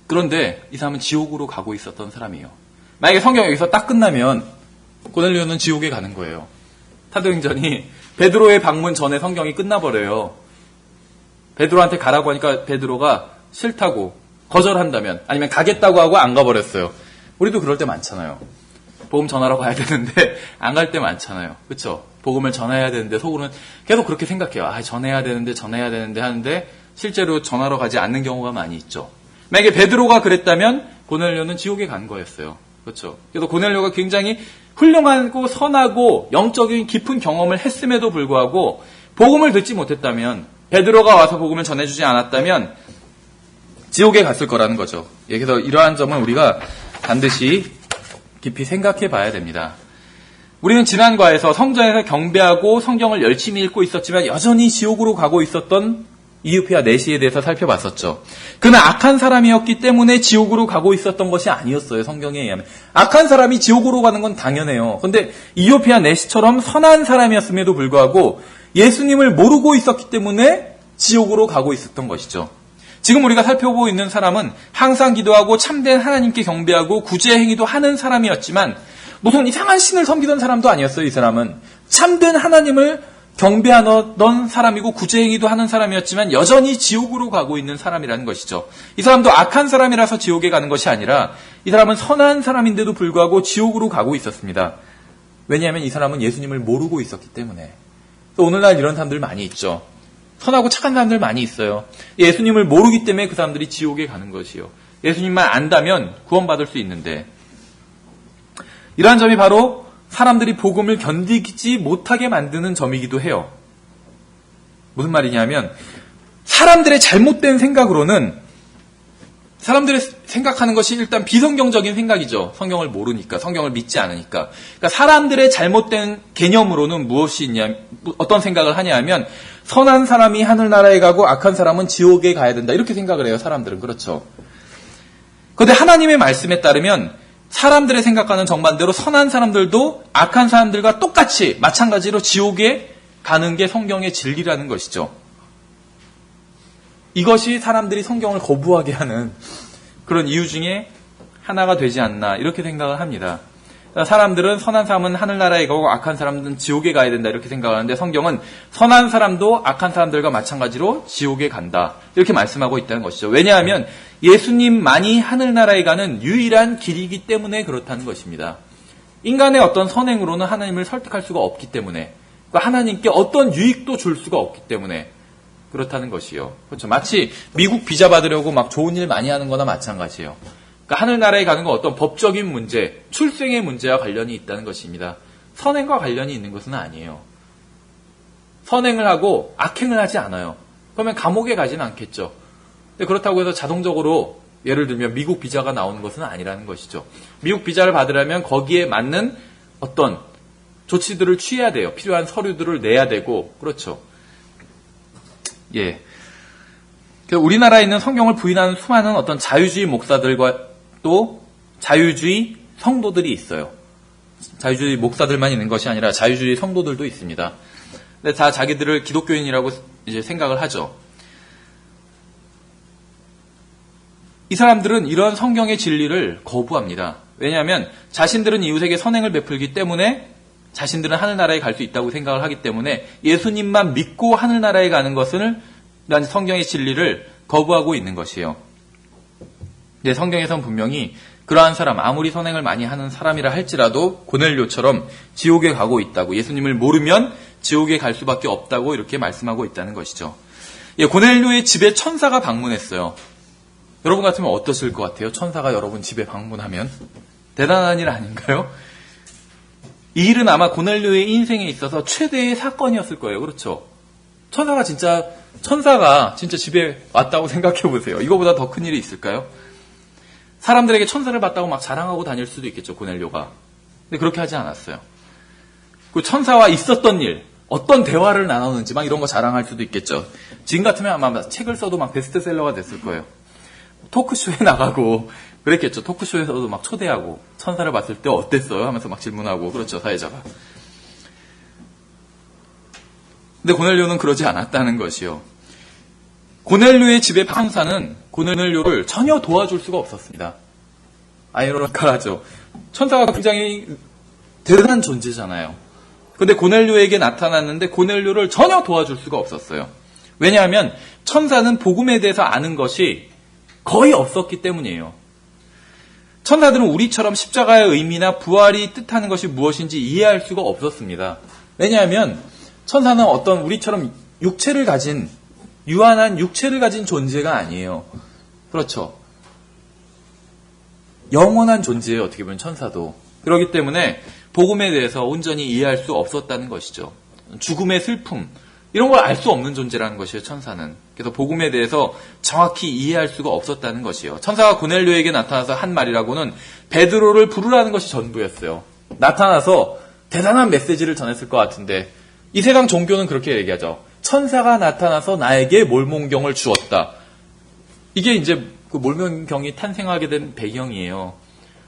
그런데 이 사람은 지옥으로 가고 있었던 사람이에요. 만약에 성경 여기서 딱 끝나면 고넬료는 지옥에 가는 거예요. 사도행전이 베드로의 방문 전에 성경이 끝나버려요. 베드로한테 가라고 하니까 베드로가 싫다고 거절한다면, 아니면 가겠다고 하고 안 가버렸어요. 우리도 그럴 때 많잖아요. 복음 전하러 가야 되는데 안 갈 때 많잖아요. 그렇죠? 복음을 전해야 되는데 속으로는 계속 그렇게 생각해요. 아, 전해야 되는데 하는데 실제로 전하러 가지 않는 경우가 많이 있죠. 만약에 베드로가 그랬다면 고넬료는 지옥에 간 거였어요. 그렇죠? 그래서 고넬료가 굉장히 훌륭하고 선하고 영적인 깊은 경험을 했음에도 불구하고 복음을 듣지 못했다면, 베드로가 와서 복음을 전해주지 않았다면 지옥에 갔을 거라는 거죠. 그래서 이러한 점은 우리가 반드시 깊이 생각해 봐야 됩니다. 우리는 지난 과에서 성전에서 경배하고 성경을 열심히 읽고 있었지만 여전히 지옥으로 가고 있었던 이오피아 내시에 대해서 살펴봤었죠. 그는 악한 사람이었기 때문에 지옥으로 가고 있었던 것이 아니었어요. 성경에 의하면. 악한 사람이 지옥으로 가는 건 당연해요. 그런데 이오피아 내시처럼 선한 사람이었음에도 불구하고 예수님을 모르고 있었기 때문에 지옥으로 가고 있었던 것이죠. 지금 우리가 살펴보고 있는 사람은 항상 기도하고 참된 하나님께 경배하고 구제 행위도 하는 사람이었지만 무슨 이상한 신을 섬기던 사람도 아니었어요. 이 사람은 참된 하나님을 경배하던 사람이고 구제 행위도 하는 사람이었지만 여전히 지옥으로 가고 있는 사람이라는 것이죠. 이 사람도 악한 사람이라서 지옥에 가는 것이 아니라 이 사람은 선한 사람인데도 불구하고 지옥으로 가고 있었습니다. 왜냐하면 이 사람은 예수님을 모르고 있었기 때문에. 또 오늘날 이런 사람들 많이 있죠. 선하고 착한 사람들 많이 있어요. 예수님을 모르기 때문에 그 사람들이 지옥에 가는 것이요. 예수님만 안다면 구원받을 수 있는데, 이러한 점이 바로 사람들이 복음을 견디지 못하게 만드는 점이기도 해요. 무슨 말이냐면 사람들의 잘못된 생각으로는, 사람들의 생각하는 것이 일단 비성경적인 생각이죠. 성경을 모르니까, 성경을 믿지 않으니까. 그러니까 사람들의 잘못된 개념으로는 무엇이 있냐, 어떤 생각을 하냐 하면 선한 사람이 하늘나라에 가고 악한 사람은 지옥에 가야 된다, 이렇게 생각을 해요. 사람들은. 그렇죠. 그런데 하나님의 말씀에 따르면 사람들의 생각하는 정반대로 선한 사람들도 악한 사람들과 똑같이 마찬가지로 지옥에 가는 게 성경의 진리라는 것이죠. 이것이 사람들이 성경을 거부하게 하는 그런 이유 중에 하나가 되지 않나, 이렇게 생각을 합니다. 사람들은 선한 사람은 하늘나라에 가고 악한 사람은 지옥에 가야 된다, 이렇게 생각하는데 성경은 선한 사람도 악한 사람들과 마찬가지로 지옥에 간다, 이렇게 말씀하고 있다는 것이죠. 왜냐하면 예수님만이 하늘나라에 가는 유일한 길이기 때문에 그렇다는 것입니다. 인간의 어떤 선행으로는 하나님을 설득할 수가 없기 때문에, 하나님께 어떤 유익도 줄 수가 없기 때문에 그렇다는 것이요. 그렇죠. 마치 미국 비자 받으려고 막 좋은 일 많이 하는 거나 마찬가지예요. 그러니까 하늘나라에 가는 건 어떤 법적인 문제, 출생의 문제와 관련이 있다는 것입니다. 선행과 관련이 있는 것은 아니에요. 선행을 하고 악행을 하지 않아요. 그러면 감옥에 가지는 않겠죠. 근데 그렇다고 해서 자동적으로 예를 들면 미국 비자가 나오는 것은 아니라는 것이죠. 미국 비자를 받으려면 거기에 맞는 어떤 조치들을 취해야 돼요. 필요한 서류들을 내야 되고, 그렇죠. 예. 우리나라에 있는 성경을 부인하는 수많은 어떤 자유주의 목사들과 또 자유주의 성도들이 있어요. 자유주의 목사들만 있는 것이 아니라 자유주의 성도들도 있습니다. 근데 다 자기들을 기독교인이라고 이제 생각을 하죠. 이 사람들은 이런 성경의 진리를 거부합니다. 왜냐하면 자신들은 이웃에게 선행을 베풀기 때문에 자신들은 하늘나라에 갈 수 있다고 생각을 하기 때문에 예수님만 믿고 하늘나라에 가는 것을, 성경의 진리를 거부하고 있는 것이에요. 근데 성경에선 분명히 그러한 사람, 아무리 선행을 많이 하는 사람이라 할지라도 고넬료처럼 지옥에 가고 있다고, 예수님을 모르면 지옥에 갈 수밖에 없다고 이렇게 말씀하고 있다는 것이죠. 예, 고넬료의 집에 천사가 방문했어요. 여러분 같으면 어떠실 것 같아요? 천사가 여러분 집에 방문하면? 대단한 일 아닌가요? 이 일은 아마 고넬료의 인생에 있어서 최대의 사건이었을 거예요. 그렇죠? 천사가 진짜 집에 왔다고 생각해 보세요. 이거보다 더 큰 일이 있을까요? 사람들에게 천사를 봤다고 막 자랑하고 다닐 수도 있겠죠, 고넬료가. 근데 그렇게 하지 않았어요. 그 천사와 있었던 일, 어떤 대화를 나눴는지 막 이런 거 자랑할 수도 있겠죠. 지금 같으면 아마 책을 써도 막 베스트셀러가 됐을 거예요. 토크쇼에 나가고 그랬겠죠. 토크쇼에서도 막 초대하고 천사를 봤을 때 어땠어요? 하면서 막 질문하고 그렇죠, 사회자가. 근데 고넬료는 그러지 않았다는 것이요. 고넬료의 집의 천사는 고넬료를 전혀 도와줄 수가 없었습니다. 아이러니컬하죠. 천사가 굉장히 대단한 존재잖아요. 근데 고넬료에게 나타났는데 고넬료를 전혀 도와줄 수가 없었어요. 왜냐하면 천사는 복음에 대해서 아는 것이 거의 없었기 때문이에요. 천사들은 우리처럼 십자가의 의미나 부활이 뜻하는 것이 무엇인지 이해할 수가 없었습니다. 왜냐하면 천사는 어떤 우리처럼 육체를 가진, 유한한 육체를 가진 존재가 아니에요. 그렇죠. 영원한 존재예요. 어떻게 보면 천사도. 그렇기 때문에 복음에 대해서 온전히 이해할 수 없었다는 것이죠. 죽음의 슬픔, 이런 걸 알 수 없는 존재라는 것이에요, 천사는. 그래서 복음에 대해서 정확히 이해할 수가 없었다는 것이에요. 천사가 고넬료에게 나타나서 한 말이라고는 베드로를 부르라는 것이 전부였어요. 나타나서 대단한 메시지를 전했을 것 같은데, 이 세상 종교는 그렇게 얘기하죠. 천사가 나타나서 나에게 몰몬경을 주었다. 이게 이제 그 몰몬경이 탄생하게 된 배경이에요.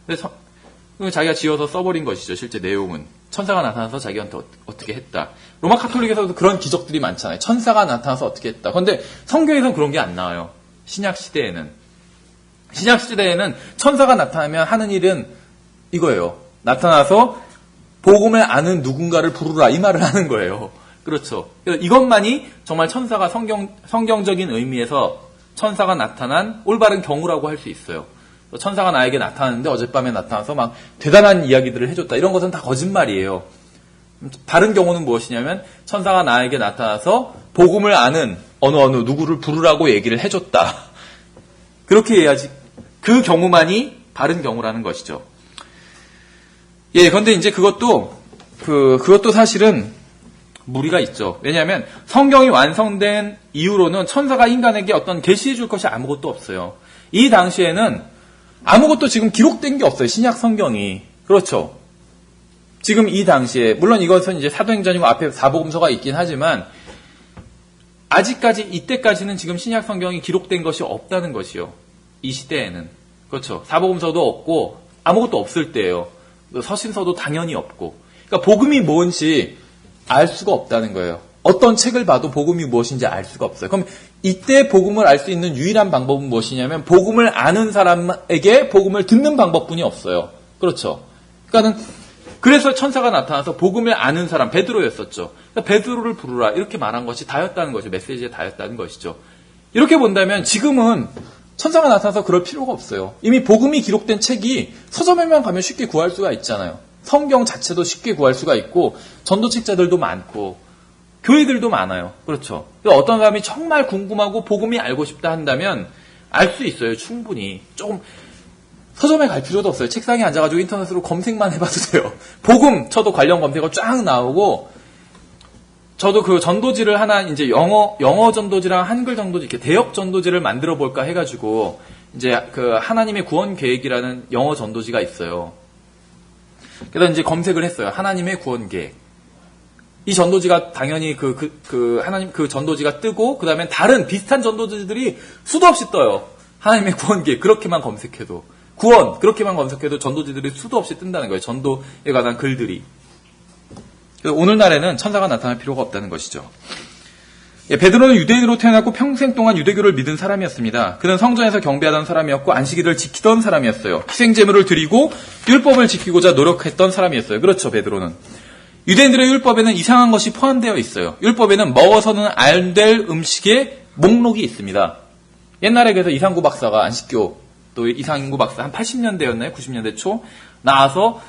그래서 자기가 지어서 써버린 것이죠. 실제 내용은. 천사가 나타나서 자기한테 어떻게 했다. 로마 카톨릭에서도 그런 기적들이 많잖아요. 천사가 나타나서 어떻게 했다. 그런데 성경에서는 그런 게 안 나와요. 신약 시대에는 천사가 나타나면 하는 일은 이거예요. 나타나서 복음을 아는 누군가를 부르라, 이 말을 하는 거예요. 그렇죠. 그래서 이것만이 정말 천사가 성경적인 의미에서 천사가 나타난 올바른 경우라고 할 수 있어요. 천사가 나에게 나타났는데 어젯밤에 나타나서 막 대단한 이야기들을 해줬다. 이런 것은 다 거짓말이에요. 다른 경우는 무엇이냐면 천사가 나에게 나타나서 복음을 아는 어느 누구를 부르라고 얘기를 해줬다. 그렇게 해야지. 그 경우만이 바른 경우라는 것이죠. 예, 그런데 이제 그것도 사실은 무리가 있죠. 왜냐하면 성경이 완성된 이후로는 천사가 인간에게 어떤 계시해 줄 것이 아무것도 없어요. 이 당시에는 아무것도 지금 기록된 게 없어요. 신약 성경이. 그렇죠. 지금 이 당시에, 물론 이것은 이제 사도행전이고 앞에 사복음서가 있긴 하지만, 아직까지, 이때까지는 지금 신약 성경이 기록된 것이 없다는 것이요. 이 시대에는. 그렇죠. 사복음서도 없고, 아무것도 없을 때예요. 서신서도 당연히 없고. 그러니까 복음이 뭔지 알 수가 없다는 거예요. 어떤 책을 봐도 복음이 무엇인지 알 수가 없어요. 그럼 이때 복음을 알 수 있는 유일한 방법은 무엇이냐면 복음을 아는 사람에게 복음을 듣는 방법뿐이 없어요. 그렇죠. 그래서 천사가 나타나서 복음을 아는 사람, 베드로였었죠. 그러니까 베드로를 부르라, 이렇게 말한 것이 다였다는 거죠. 메시지에 다였다는 것이죠. 이렇게 본다면 지금은 천사가 나타나서 그럴 필요가 없어요. 이미 복음이 기록된 책이 서점에만 가면 쉽게 구할 수가 있잖아요. 성경 자체도 쉽게 구할 수가 있고 전도책자들도 많고 교회들도 많아요. 그렇죠. 어떤 사람이 정말 궁금하고 복음이 알고 싶다 한다면 알 수 있어요. 충분히. 조금 서점에 갈 필요도 없어요. 책상에 앉아가지고 인터넷으로 검색만 해봐도 돼요. 복음 쳐도 관련 검색어 쫙 나오고, 저도 그 전도지를 하나 이제 영어 전도지랑 한글 전도지, 이렇게 대역 전도지를 만들어 볼까 해가지고 이제 그 하나님의 구원 계획이라는 영어 전도지가 있어요. 그래서 이제 검색을 했어요. 하나님의 구원 계획. 이 전도지가 당연히 하나님 그 전도지가 뜨고, 그 다음에 다른 비슷한 전도지들이 수도 없이 떠요. 하나님의 구원 계획. 그렇게만 검색해도. 구원. 그렇게만 검색해도 전도지들이 수도 없이 뜬다는 거예요. 전도에 관한 글들이. 오늘날에는 천사가 나타날 필요가 없다는 것이죠. 예, 베드로는 유대인으로 태어났고 평생 동안 유대교를 믿은 사람이었습니다. 그는 성전에서 경배하던 사람이었고 안식일을 지키던 사람이었어요. 희생제물을 드리고 율법을 지키고자 노력했던 사람이었어요. 그렇죠, 베드로는. 유대인들의 율법에는 이상한 것이 포함되어 있어요. 율법에는 먹어서는 안 될 음식의 목록이 있습니다. 옛날에 그래서 이상구 박사가 안식교 또 이상인구 박사 한 80년대였나요? 90년대 초 나와서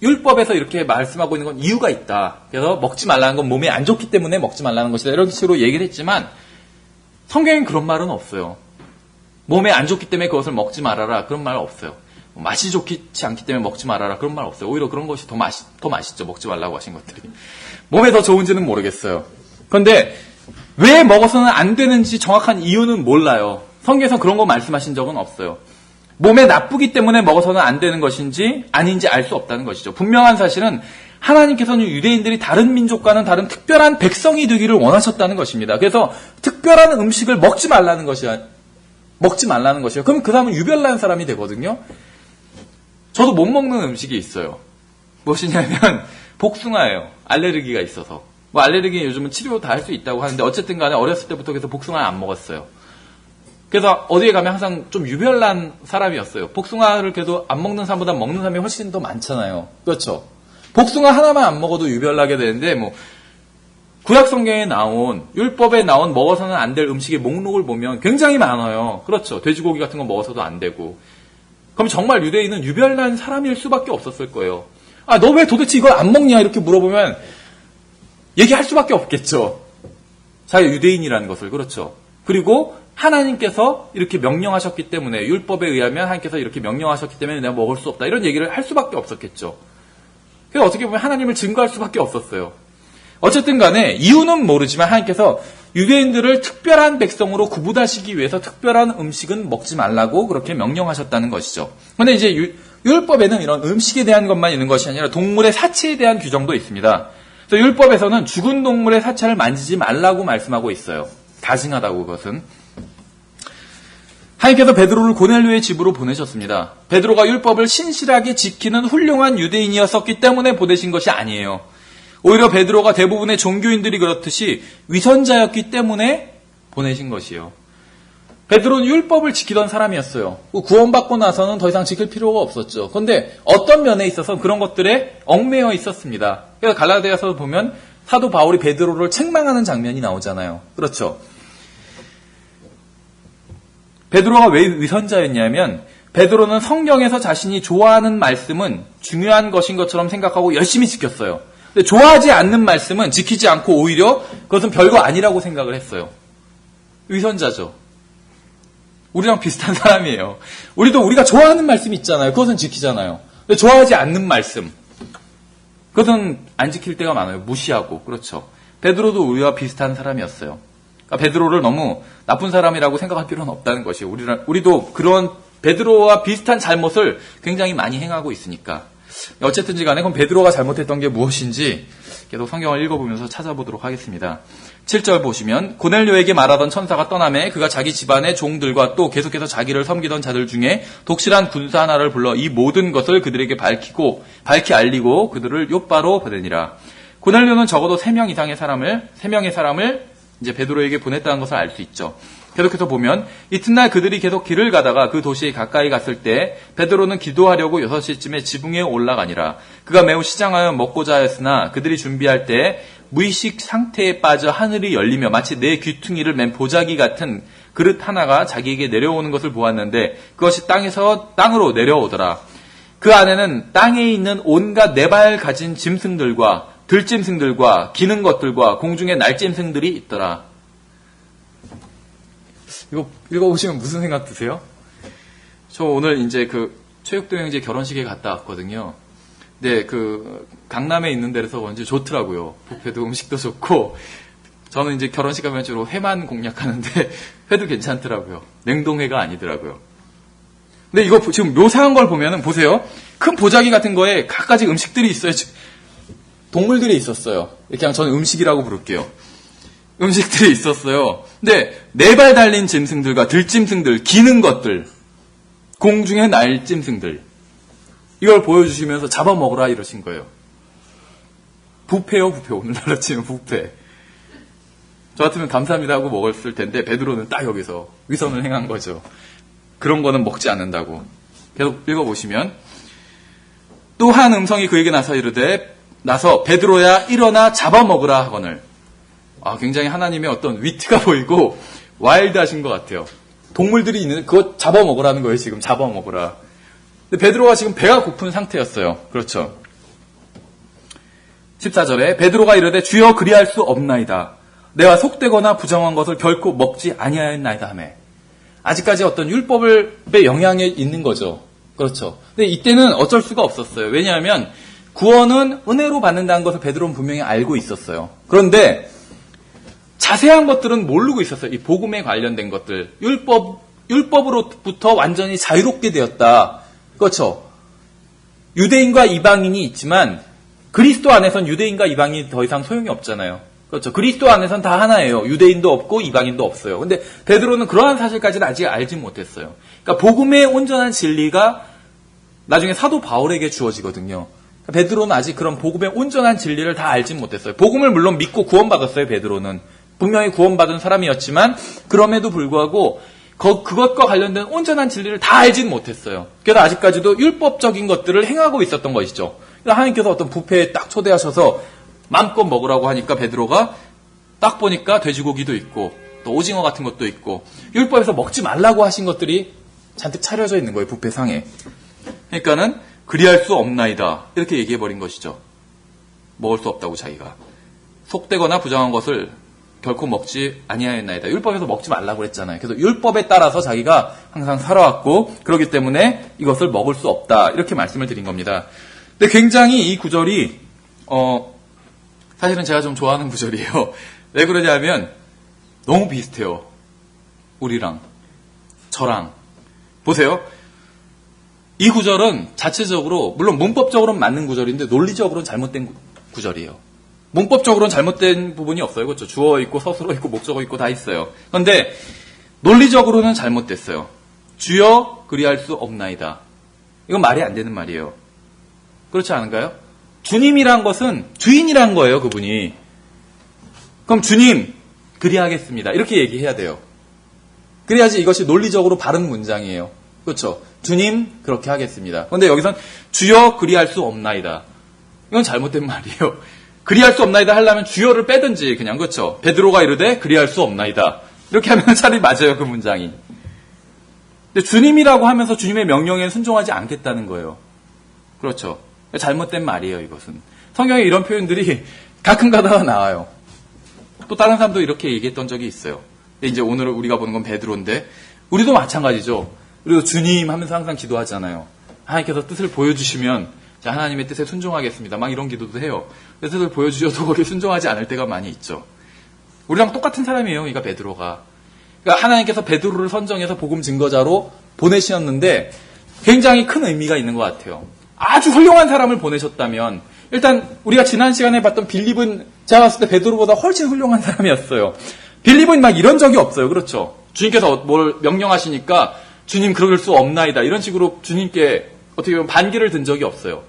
율법에서 이렇게 말씀하고 있는 건 이유가 있다. 그래서 먹지 말라는 건 몸에 안 좋기 때문에 먹지 말라는 것이다. 이런 식으로 얘기를 했지만 성경엔 그런 말은 없어요. 몸에 안 좋기 때문에 그것을 먹지 말아라. 그런 말 없어요. 맛이 좋지 않기 때문에 먹지 말아라. 그런 말 없어요. 오히려 그런 것이 더 맛있죠. 먹지 말라고 하신 것들이. 몸에 더 좋은지는 모르겠어요. 그런데 왜 먹어서는 안 되는지 정확한 이유는 몰라요. 성경에서 그런 거 말씀하신 적은 없어요. 몸에 나쁘기 때문에 먹어서는 안 되는 것인지 아닌지 알 수 없다는 것이죠. 분명한 사실은 하나님께서는 유대인들이 다른 민족과는 다른 특별한 백성이 되기를 원하셨다는 것입니다. 그래서 특별한 음식을 먹지 말라는 것이요. 그럼 그 사람은 유별난 사람이 되거든요. 저도 못 먹는 음식이 있어요. 무엇이냐면 복숭아예요. 알레르기가 있어서. 뭐 알레르기 요즘은 치료 다 할 수 있다고 하는데 어쨌든 간에 어렸을 때부터 계속 복숭아를 안 먹었어요. 그래서 어디에 가면 항상 좀 유별난 사람이었어요. 복숭아를 그래도 안 먹는 사람보다 먹는 사람이 훨씬 더 많잖아요. 그렇죠? 복숭아 하나만 안 먹어도 유별나게 되는데 뭐 구약 성경에 나온 율법에 나온 먹어서는 안 될 음식의 목록을 보면 굉장히 많아요. 그렇죠? 돼지고기 같은 거 먹어서도 안 되고. 그럼 정말 유대인은 유별난 사람일 수밖에 없었을 거예요. 아, 너 왜 도대체 이걸 안 먹냐? 이렇게 물어보면 얘기할 수밖에 없겠죠. 자기가 유대인이라는 것을. 그렇죠? 그리고 하나님께서 이렇게 명령하셨기 때문에 율법에 의하면 하나님께서 이렇게 명령하셨기 때문에 내가 먹을 수 없다. 이런 얘기를 할 수밖에 없었겠죠. 그래서 어떻게 보면 하나님을 증거할 수밖에 없었어요. 어쨌든 간에 이유는 모르지만 하나님께서 유대인들을 특별한 백성으로 구분하시기 위해서 특별한 음식은 먹지 말라고 그렇게 명령하셨다는 것이죠. 그런데 이제 율법에는 이런 음식에 대한 것만 있는 것이 아니라 동물의 사체에 대한 규정도 있습니다. 그래서 율법에서는 죽은 동물의 사체를 만지지 말라고 말씀하고 있어요. 다징하다고 그것은. 하나님께서 베드로를 고넬료의 집으로 보내셨습니다. 베드로가 율법을 신실하게 지키는 훌륭한 유대인이었었기 때문에 보내신 것이 아니에요. 오히려 베드로가 대부분의 종교인들이 그렇듯이 위선자였기 때문에 보내신 것이에요. 베드로는 율법을 지키던 사람이었어요. 구원받고 나서는 더 이상 지킬 필요가 없었죠. 그런데 어떤 면에 있어서 그런 것들에 얽매여 있었습니다. 그래서 갈라디아서 보면 사도 바울이 베드로를 책망하는 장면이 나오잖아요. 그렇죠? 베드로가 왜 위선자였냐면 베드로는 성경에서 자신이 좋아하는 말씀은 중요한 것인 것처럼 생각하고 열심히 지켰어요. 근데 좋아하지 않는 말씀은 지키지 않고 오히려 그것은 별거 아니라고 생각을 했어요. 위선자죠. 우리랑 비슷한 사람이에요. 우리도 우리가 좋아하는 말씀이 있잖아요. 그것은 지키잖아요. 근데 좋아하지 않는 말씀, 그것은 안 지킬 때가 많아요. 무시하고. 그렇죠. 베드로도 우리와 비슷한 사람이었어요. 그러니까 베드로를 너무 나쁜 사람이라고 생각할 필요는 없다는 것이에요. 우리도 그런 베드로와 비슷한 잘못을 굉장히 많이 행하고 있으니까. 어쨌든지 간에 그럼 베드로가 잘못했던 게 무엇인지 계속 성경을 읽어보면서 찾아보도록 하겠습니다. 7절 보시면 고넬료에게 말하던 천사가 떠나매 그가 자기 집안의 종들과 또 계속해서 자기를 섬기던 자들 중에 독실한 군사 하나를 불러 이 모든 것을 그들에게 밝히 알리고 그들을 욥바로 보내니라. 고넬료는 적어도 3명의 사람을 이제 베드로에게 보냈다는 것을 알 수 있죠. 계속해서 보면 이튿날 그들이 계속 길을 가다가 그 도시에 가까이 갔을 때 베드로는 기도하려고 6시쯤에 지붕에 올라가니라. 그가 매우 시장하여 먹고자 하였으나 그들이 준비할 때 무의식 상태에 빠져 하늘이 열리며 마치 내 귀퉁이를 맨 보자기 같은 그릇 하나가 자기에게 내려오는 것을 보았는데 그것이 땅으로 내려오더라. 그 안에는 땅에 있는 온갖 네 발 가진 짐승들과 들짐승들과 기는 것들과 공중의 날짐승들이 있더라. 이거 읽어보시면 무슨 생각 드세요? 저 오늘 이제 그 체육동행제 결혼식에 갔다 왔거든요. 근데 그 강남에 있는 데라서 그런지 좋더라고요. 뷔페도 음식도 좋고. 저는 이제 결혼식 가면 주로 회만 공략하는데 회도 괜찮더라고요. 냉동회가 아니더라고요. 근데 이거 지금 묘사한 걸 보면은 보세요. 큰 보자기 같은 거에 갖가지 음식들이 있어요. 동물들이 있었어요. 이렇게 저는 음식이라고 부를게요. 음식들이 있었어요. 근데 4발 달린 짐승들과 들짐승들, 기는 것들, 공중의 날짐승들, 이걸 보여주시면서 잡아먹으라 이러신 거예요. 뷔페요, 뷔페. 오늘날로 치면 뷔페. 저 같으면 감사합니다 하고 먹었을 텐데 베드로는 딱 여기서 위선을 행한 거죠. 그런 거는 먹지 않는다고. 계속 읽어보시면 또 한 음성이 그에게 나서 베드로야 일어나 잡아먹으라 하거늘. 굉장히 하나님의 어떤 위트가 보이고 와일드하신 것 같아요. 동물들이 있는데 그거 잡아먹으라는 거예요. 지금 잡아먹으라. 근데 베드로가 지금 배가 고픈 상태였어요. 그렇죠. 14절에 베드로가 이르되 주여 그리할 수 없나이다. 내가 속되거나 부정한 것을 결코 먹지 아니하였나이다 하며 아직까지 어떤 율법의 영향에 있는 거죠. 그렇죠. 근데 이때는 어쩔 수가 없었어요. 왜냐하면 구원은 은혜로 받는다는 것을 베드로는 분명히 알고 있었어요. 그런데 자세한 것들은 모르고 있었어요. 이 복음에 관련된 것들. 율법으로부터 완전히 자유롭게 되었다. 그렇죠. 유대인과 이방인이 있지만 그리스도 안에선 유대인과 이방인이 더 이상 소용이 없잖아요. 그렇죠. 그리스도 안에선 다 하나예요. 유대인도 없고 이방인도 없어요. 근데 베드로는 그러한 사실까지는 아직 알지 못했어요. 그러니까 복음의 온전한 진리가 나중에 사도 바울에게 주어지거든요. 그러니까 베드로는 아직 그런 복음의 온전한 진리를 다 알지 못했어요. 복음을 물론 믿고 구원받았어요. 베드로는. 분명히 구원받은 사람이었지만 그럼에도 불구하고 그것과 관련된 온전한 진리를 다 알지는 못했어요. 그래서 아직까지도 율법적인 것들을 행하고 있었던 것이죠. 그래서 하나님께서 어떤 뷔페에 딱 초대하셔서 마음껏 먹으라고 하니까 베드로가 딱 보니까 돼지고기도 있고 또 오징어 같은 것도 있고 율법에서 먹지 말라고 하신 것들이 잔뜩 차려져 있는 거예요. 뷔페상에. 그러니까는 그리할 수 없나이다. 이렇게 얘기해버린 것이죠. 먹을 수 없다고 자기가. 속되거나 부정한 것을 결코 먹지 아니하였나이다. 율법에서 먹지 말라고 했잖아요. 그래서 율법에 따라서 자기가 항상 살아왔고 그렇기 때문에 이것을 먹을 수 없다. 이렇게 말씀을 드린 겁니다. 근데 굉장히 이 구절이 사실은 제가 좀 좋아하는 구절이에요. 왜 그러냐면 너무 비슷해요. 우리랑 저랑. 보세요. 이 구절은 자체적으로 물론 문법적으로는 맞는 구절인데 논리적으로는 잘못된 구절이에요. 문법적으로는 잘못된 부분이 없어요. 그렇죠? 주어 있고 서술어 있고 목적어 있고 다 있어요. 그런데 논리적으로는 잘못됐어요. 주여 그리할 수 없나이다. 이건 말이 안 되는 말이에요. 그렇지 않은가요? 주님이란 것은 주인이란 거예요. 그분이. 그럼 주님 그리하겠습니다. 이렇게 얘기해야 돼요. 그래야지 이것이 논리적으로 바른 문장이에요. 그렇죠? 주님 그렇게 하겠습니다. 그런데 여기선 주여 그리할 수 없나이다. 이건 잘못된 말이에요. 그리할 수 없나이다 하려면 주여를 빼든지 그냥 그렇죠. 베드로가 이르되 그리할 수 없나이다. 이렇게 하면 차라리 맞아요. 그 문장이. 근데 주님이라고 하면서 주님의 명령에 순종하지 않겠다는 거예요. 그렇죠. 잘못된 말이에요. 이것은. 성경에 이런 표현들이 가끔 가다가 나와요. 또 다른 사람도 이렇게 얘기했던 적이 있어요. 근데 이제 오늘 우리가 보는 건 베드로인데 우리도 마찬가지죠. 우리도 주님 하면서 항상 기도하잖아요. 하나님께서 뜻을 보여주시면 자, 하나님의 뜻에 순종하겠습니다. 막 이런 기도도 해요. 뜻을 보여주셔도 거기에 순종하지 않을 때가 많이 있죠. 우리랑 똑같은 사람이에요. 그러니까 베드로가. 그러니까 하나님께서 베드로를 선정해서 복음 증거자로 보내셨는데 굉장히 큰 의미가 있는 것 같아요. 아주 훌륭한 사람을 보내셨다면 일단 우리가 지난 시간에 봤던 빌립은 제가 봤을 때 베드로보다 훨씬 훌륭한 사람이었어요. 빌립은 막 이런 적이 없어요. 그렇죠. 주님께서 뭘 명령하시니까 주님 그럴 수 없나이다. 이런 식으로 주님께 어떻게 보면 반기를 든 적이 없어요.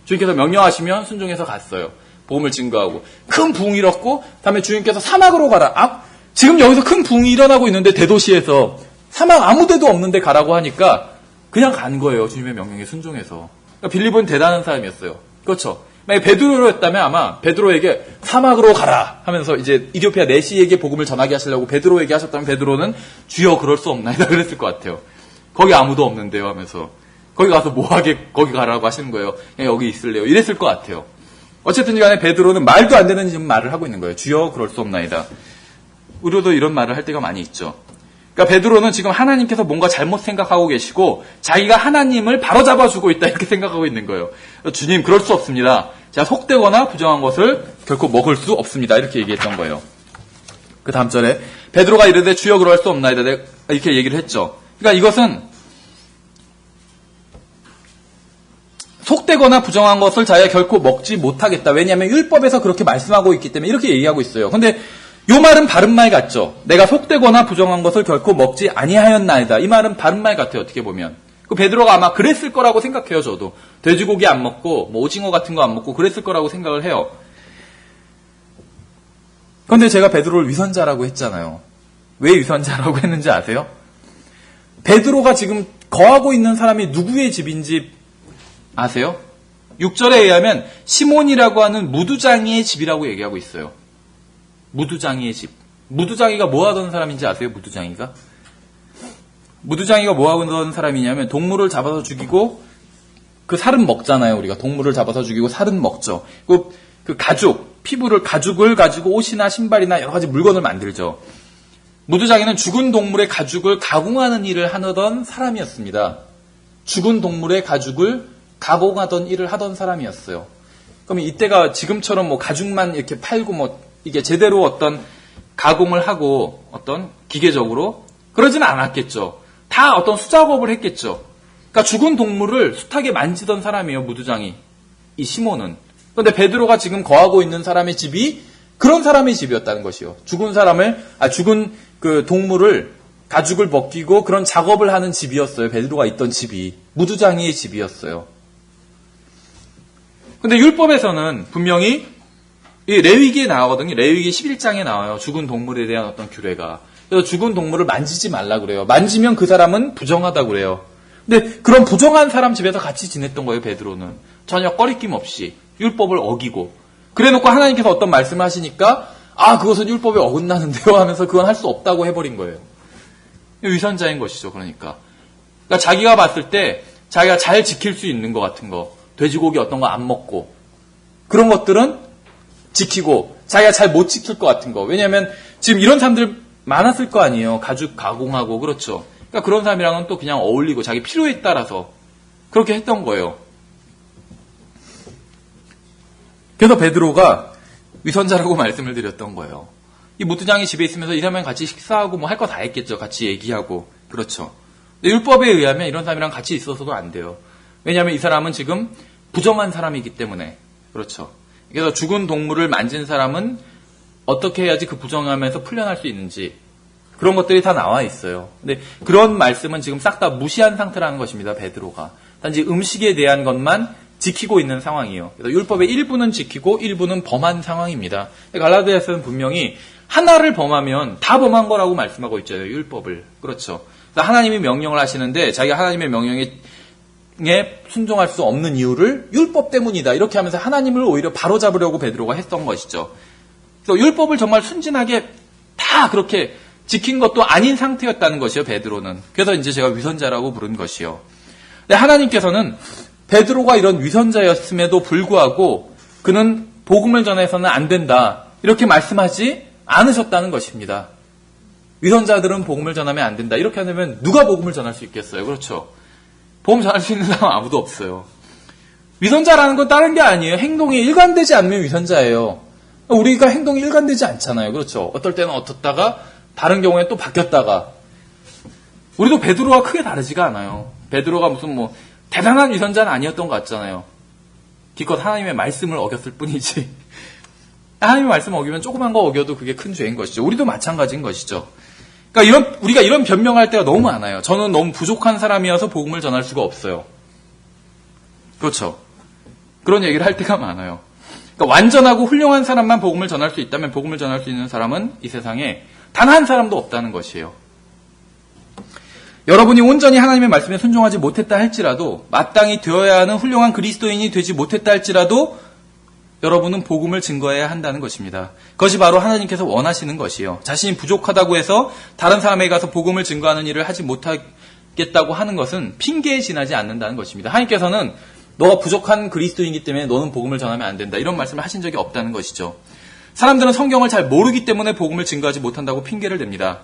주님께서 명령하시면 순종해서 갔어요. 복음을 증거하고. 큰 부흥이 일었고 다음에 주님께서 사막으로 가라. 지금 여기서 큰 부흥이 일어나고 있는데 대도시에서 사막 아무 데도 없는데 가라고 하니까 그냥 간 거예요. 주님의 명령에 순종해서. 그러니까 빌립은 대단한 사람이었어요. 그렇죠. 만약 베드로였다면 아마 베드로에게 사막으로 가라 하면서 이제 이디오피아 내시에게 복음을 전하게 하시려고 베드로에게 하셨다면 베드로는 주여 그럴 수 없나이다 그랬을 것 같아요. 거기 아무도 없는데요 하면서. 거기 가서 뭐하게 거기 가라고 하시는 거예요. 그냥 여기 있을래요. 이랬을 것 같아요. 어쨌든 간에 베드로는 말도 안 되는 지금 말을 하고 있는 거예요. 주여 그럴 수 없나이다. 우리도 이런 말을 할 때가 많이 있죠. 그러니까 베드로는 지금 하나님께서 뭔가 잘못 생각하고 계시고 자기가 하나님을 바로잡아주고 있다 이렇게 생각하고 있는 거예요. 주님 그럴 수 없습니다. 제가 속되거나 부정한 것을 결코 먹을 수 없습니다. 이렇게 얘기했던 거예요. 그 다음 절에 베드로가 이르되 주여 그럴 수 없나이다 이렇게 얘기를 했죠. 그러니까 이것은 속되거나 부정한 것을 자기가 결코 먹지 못하겠다. 왜냐하면 율법에서 그렇게 말씀하고 있기 때문에 이렇게 얘기하고 있어요. 근데 이 말은 바른 말 같죠. 내가 속되거나 부정한 것을 결코 먹지 아니하였나이다. 이 말은 바른 말 같아요. 어떻게 보면. 그 베드로가 아마 그랬을 거라고 생각해요. 저도. 돼지고기 안 먹고 뭐 오징어 같은 거 안 먹고 그랬을 거라고 생각을 해요. 그런데 제가 베드로를 위선자라고 했잖아요. 왜 위선자라고 했는지 아세요? 베드로가 지금 거하고 있는 사람이 누구의 집인지 아세요? 6절에 의하면 시몬이라고 하는 무두장이의 집이라고 얘기하고 있어요. 무두장이의 집. 무두장이가 뭐 하던 사람인지 아세요? 무두장이가? 무두장이가 뭐 하던 사람이냐면 동물을 잡아서 죽이고 그 살은 먹잖아요. 우리가 동물을 잡아서 죽이고 살은 먹죠. 그 가죽을 가지고 옷이나 신발이나 여러 가지 물건을 만들죠. 무두장이는 죽은 동물의 가죽을 가공하는 일을 하던 사람이었습니다. 죽은 동물의 가죽을 가공하던 일을 하던 사람이었어요. 그럼 이때가 지금처럼 뭐 가죽만 이렇게 팔고 뭐 이게 제대로 어떤 가공을 하고 어떤 기계적으로 그러지는 않았겠죠. 다 어떤 수작업을 했겠죠. 그러니까 죽은 동물을 숱하게 만지던 사람이에요, 무두장이. 이 시몬은. 그런데 베드로가 지금 거하고 있는 사람의 집이 그런 사람의 집이었다는 것이요. 죽은 그 동물을 가죽을 벗기고 그런 작업을 하는 집이었어요. 베드로가 있던 집이. 무두장이의 집이었어요. 근데 율법에서는 분명히 이 레위기에 나오거든요. 레위기 11장에 나와요. 죽은 동물에 대한 어떤 규례가. 그래서 죽은 동물을 만지지 말라 그래요. 만지면 그 사람은 부정하다고 그래요. 근데 그런 부정한 사람 집에서 같이 지냈던 거예요, 베드로는. 전혀 꺼리낌 없이 율법을 어기고. 그래놓고 하나님께서 어떤 말씀을 하시니까 그것은 율법에 어긋나는데요 하면서 그건 할 수 없다고 해버린 거예요. 위선자인 것이죠, 그러니까 자기가 봤을 때 자기가 잘 지킬 수 있는 것 같은 거, 돼지고기 어떤 거 안 먹고 그런 것들은 지키고 자기가 잘 못 지킬 것 같은 거. 왜냐하면 지금 이런 사람들 많았을 거 아니에요. 가죽 가공하고 그렇죠. 그러니까 그런 사람이랑은 또 그냥 어울리고 자기 필요에 따라서 그렇게 했던 거예요. 그래서 베드로가 위선자라고 말씀을 드렸던 거예요. 이 무두장이 집에 있으면서 이 사람이랑 같이 식사하고 뭐 할 거 다 했겠죠. 같이 얘기하고 그렇죠. 근데 율법에 의하면 이런 사람이랑 같이 있어서도 안 돼요. 왜냐하면 이 사람은 지금 부정한 사람이기 때문에 그렇죠. 그래서 죽은 동물을 만진 사람은 어떻게 해야지 그 부정함에서 풀려날 수 있는지 그런 것들이 다 나와 있어요. 근데 그런 말씀은 지금 싹 다 무시한 상태라는 것입니다. 베드로가. 단지 음식에 대한 것만 지키고 있는 상황이에요. 그래서 율법의 일부는 지키고 일부는 범한 상황입니다. 갈라디아서는 분명히 하나를 범하면 다 범한 거라고 말씀하고 있잖아요. 율법을. 그렇죠. 하나님이 명령을 하시는데 자기가 하나님의 명령에 순종할 수 없는 이유를 율법 때문이다. 이렇게 하면서 하나님을 오히려 바로잡으려고 베드로가 했던 것이죠. 그래서 율법을 정말 순진하게 다 그렇게 지킨 것도 아닌 상태였다는 것이요, 베드로는. 그래서 이제 제가 위선자라고 부른 것이요. 근데 하나님께서는 베드로가 이런 위선자였음에도 불구하고 그는 복음을 전해서는 안 된다. 이렇게 말씀하지 않으셨다는 것입니다. 위선자들은 복음을 전하면 안 된다. 이렇게 하면 누가 복음을 전할 수 있겠어요? 그렇죠. 복음 전할 수 있는 사람 아무도 없어요. 위선자라는 건 다른 게 아니에요. 행동이 일관되지 않으면 위선자예요. 우리가 행동이 일관되지 않잖아요. 그렇죠. 어떨 때는 어떻다가 다른 경우에 또 바뀌었다가. 우리도 베드로와 크게 다르지가 않아요. 베드로가 무슨 뭐 대단한 위선자는 아니었던 것 같잖아요. 기껏 하나님의 말씀을 어겼을 뿐이지. 하나님의 말씀을 어기면 조그만 거 어겨도 그게 큰 죄인 것이죠. 우리도 마찬가지인 것이죠. 그러니까 우리가 이런 변명할 때가 너무 많아요. 저는 너무 부족한 사람이어서 복음을 전할 수가 없어요. 그렇죠. 그런 얘기를 할 때가 많아요. 그러니까 완전하고 훌륭한 사람만 복음을 전할 수 있다면 복음을 전할 수 있는 사람은 이 세상에 단 한 사람도 없다는 것이에요. 여러분이 온전히 하나님의 말씀에 순종하지 못했다 할지라도 마땅히 되어야 하는 훌륭한 그리스도인이 되지 못했다 할지라도 여러분은 복음을 증거해야 한다는 것입니다. 그것이 바로 하나님께서 원하시는 것이요. 자신이 부족하다고 해서 다른 사람에게 가서 복음을 증거하는 일을 하지 못하겠다고 하는 것은 핑계에 지나지 않는다는 것입니다. 하나님께서는 너가 부족한 그리스도인이기 때문에 너는 복음을 전하면 안 된다. 이런 말씀을 하신 적이 없다는 것이죠. 사람들은 성경을 잘 모르기 때문에 복음을 증거하지 못한다고 핑계를 댑니다.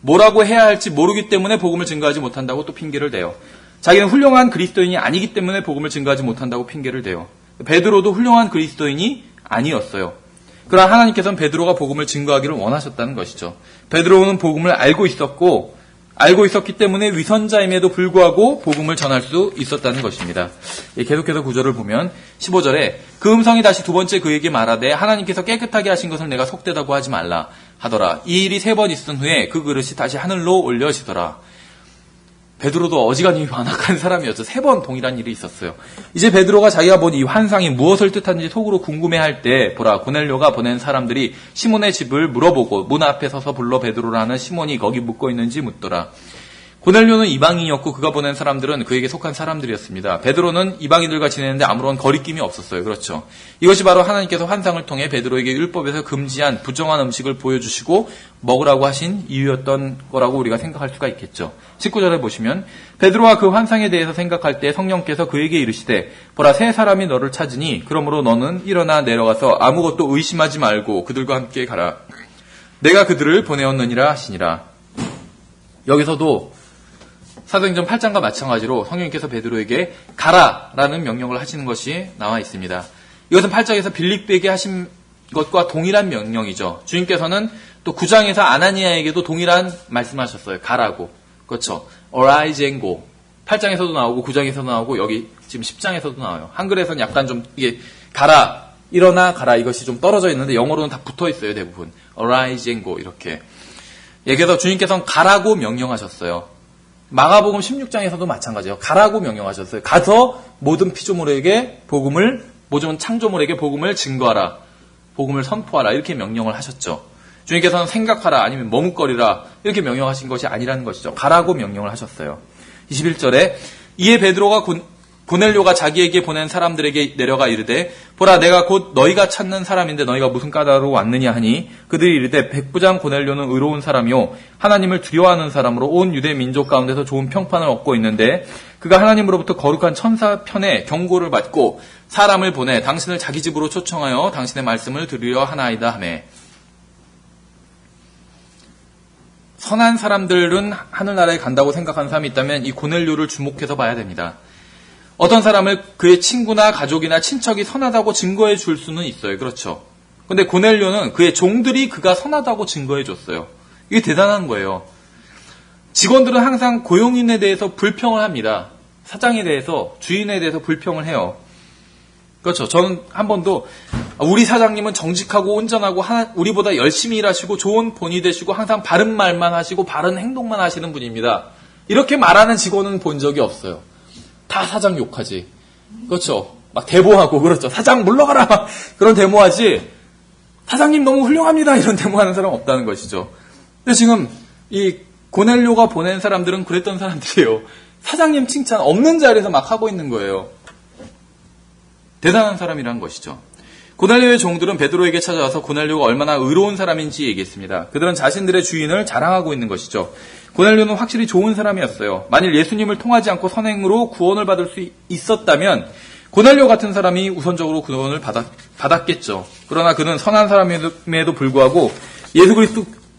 뭐라고 해야 할지 모르기 때문에 복음을 증거하지 못한다고 또 핑계를 대요. 자기는 훌륭한 그리스도인이 아니기 때문에 복음을 증거하지 못한다고 핑계를 대요. 베드로도 훌륭한 그리스도인이 아니었어요. 그러나 하나님께서는 베드로가 복음을 증거하기를 원하셨다는 것이죠. 베드로는 복음을 알고 있었기 때문에 위선자임에도 불구하고 복음을 전할 수 있었다는 것입니다. 계속해서 구절을 보면 15절에 그 음성이 다시 두 번째 그에게 말하되 하나님께서 깨끗하게 하신 것을 내가 속되다고 하지 말라 하더라. 이 일이 3번 있은 후에 그 그릇이 다시 하늘로 올려지더라. 베드로도 어지간히 완악한 사람이었죠. 3번 동일한 일이 있었어요. 이제 베드로가 자기가 본 이 환상이 무엇을 뜻하는지 속으로 궁금해할 때 보라 고넬료가 보낸 사람들이 시몬의 집을 물어보고 문 앞에 서서 불러 베드로라는 시몬이 거기 묵고 있는지 묻더라. 고넬료는 이방인이었고 그가 보낸 사람들은 그에게 속한 사람들이었습니다. 베드로는 이방인들과 지내는데 아무런 거리낌이 없었어요. 그렇죠. 이것이 바로 하나님께서 환상을 통해 베드로에게 율법에서 금지한 부정한 음식을 보여주시고 먹으라고 하신 이유였던 거라고 우리가 생각할 수가 있겠죠. 19절에 보시면 베드로와 그 환상에 대해서 생각할 때 성령께서 그에게 이르시되 보라 세 사람이 너를 찾으니 그러므로 너는 일어나 내려가서 아무것도 의심하지 말고 그들과 함께 가라. 내가 그들을 보내었느니라 하시니라. 여기서도 사도행전 8장과 마찬가지로 성령님께서 베드로에게 가라라는 명령을 하시는 것이 나와 있습니다. 이것은 8장에서 빌립에게 하신 것과 동일한 명령이죠. 주님께서는 또 9장에서 아나니아에게도 동일한 말씀하셨어요. 가라고. 그렇죠. Arise and go. 8장에서도 나오고 9장에서도 나오고 여기 지금 10장에서도 나와요. 한글에서는 약간 좀 이게 가라, 일어나, 가라 이것이 좀 떨어져 있는데 영어로는 다 붙어 있어요. 대부분. Arise and go 이렇게. 여기서 주님께서는 가라고 명령하셨어요. 마가복음 16장에서도 마찬가지예요. 가라고 명령하셨어요. 가서 모든 피조물에게 복음을, 모든 창조물에게 복음을 증거하라. 복음을 선포하라. 이렇게 명령을 하셨죠. 주님께서는 생각하라 아니면 머뭇거리라 이렇게 명령하신 것이 아니라는 것이죠. 가라고 명령을 하셨어요. 21절에 이에 베드로가 고넬료가 자기에게 보낸 사람들에게 내려가 이르되 보라 내가 곧 너희가 찾는 사람인데 너희가 무슨 까닭으로 왔느냐 하니 그들이 이르되 백부장 고넬료는 의로운 사람이요 하나님을 두려워하는 사람으로 온 유대 민족 가운데서 좋은 평판을 얻고 있는데 그가 하나님으로부터 거룩한 천사 편에 경고를 받고 사람을 보내 당신을 자기 집으로 초청하여 당신의 말씀을 들으려 하나이다 하매 선한 사람들은 하늘나라에 간다고 생각하는 사람이 있다면 이 고넬료를 주목해서 봐야 됩니다. 어떤 사람을 그의 친구나 가족이나 친척이 선하다고 증거해 줄 수는 있어요. 그렇죠. 근데 고넬료는 그의 종들이 그가 선하다고 증거해 줬어요. 이게 대단한 거예요. 직원들은 항상 고용인에 대해서 불평을 합니다. 사장에 대해서, 주인에 대해서 불평을 해요. 그렇죠. 저는 한 번도 우리 사장님은 정직하고 온전하고 우리보다 열심히 일하시고 좋은 본이 되시고 항상 바른 말만 하시고 바른 행동만 하시는 분입니다. 이렇게 말하는 직원은 본 적이 없어요. 다 사장 욕하지. 그렇죠. 막 데모하고 그렇죠. 사장 물러가라. 그런 데모하지. 사장님 너무 훌륭합니다. 이런 데모하는 사람 없다는 것이죠. 근데 지금 이 고넬료가 보낸 사람들은 그랬던 사람들이에요. 사장님 칭찬 없는 자리에서 막 하고 있는 거예요. 대단한 사람이란 것이죠. 고넬료의 종들은 베드로에게 찾아와서 고넬료가 얼마나 의로운 사람인지 얘기했습니다. 그들은 자신들의 주인을 자랑하고 있는 것이죠. 고넬료는 확실히 좋은 사람이었어요. 만일 예수님을 통하지 않고 선행으로 구원을 받을 수 있었다면 고넬료 같은 사람이 우선적으로 구원을 받았겠죠. 그러나 그는 선한 사람임에도 불구하고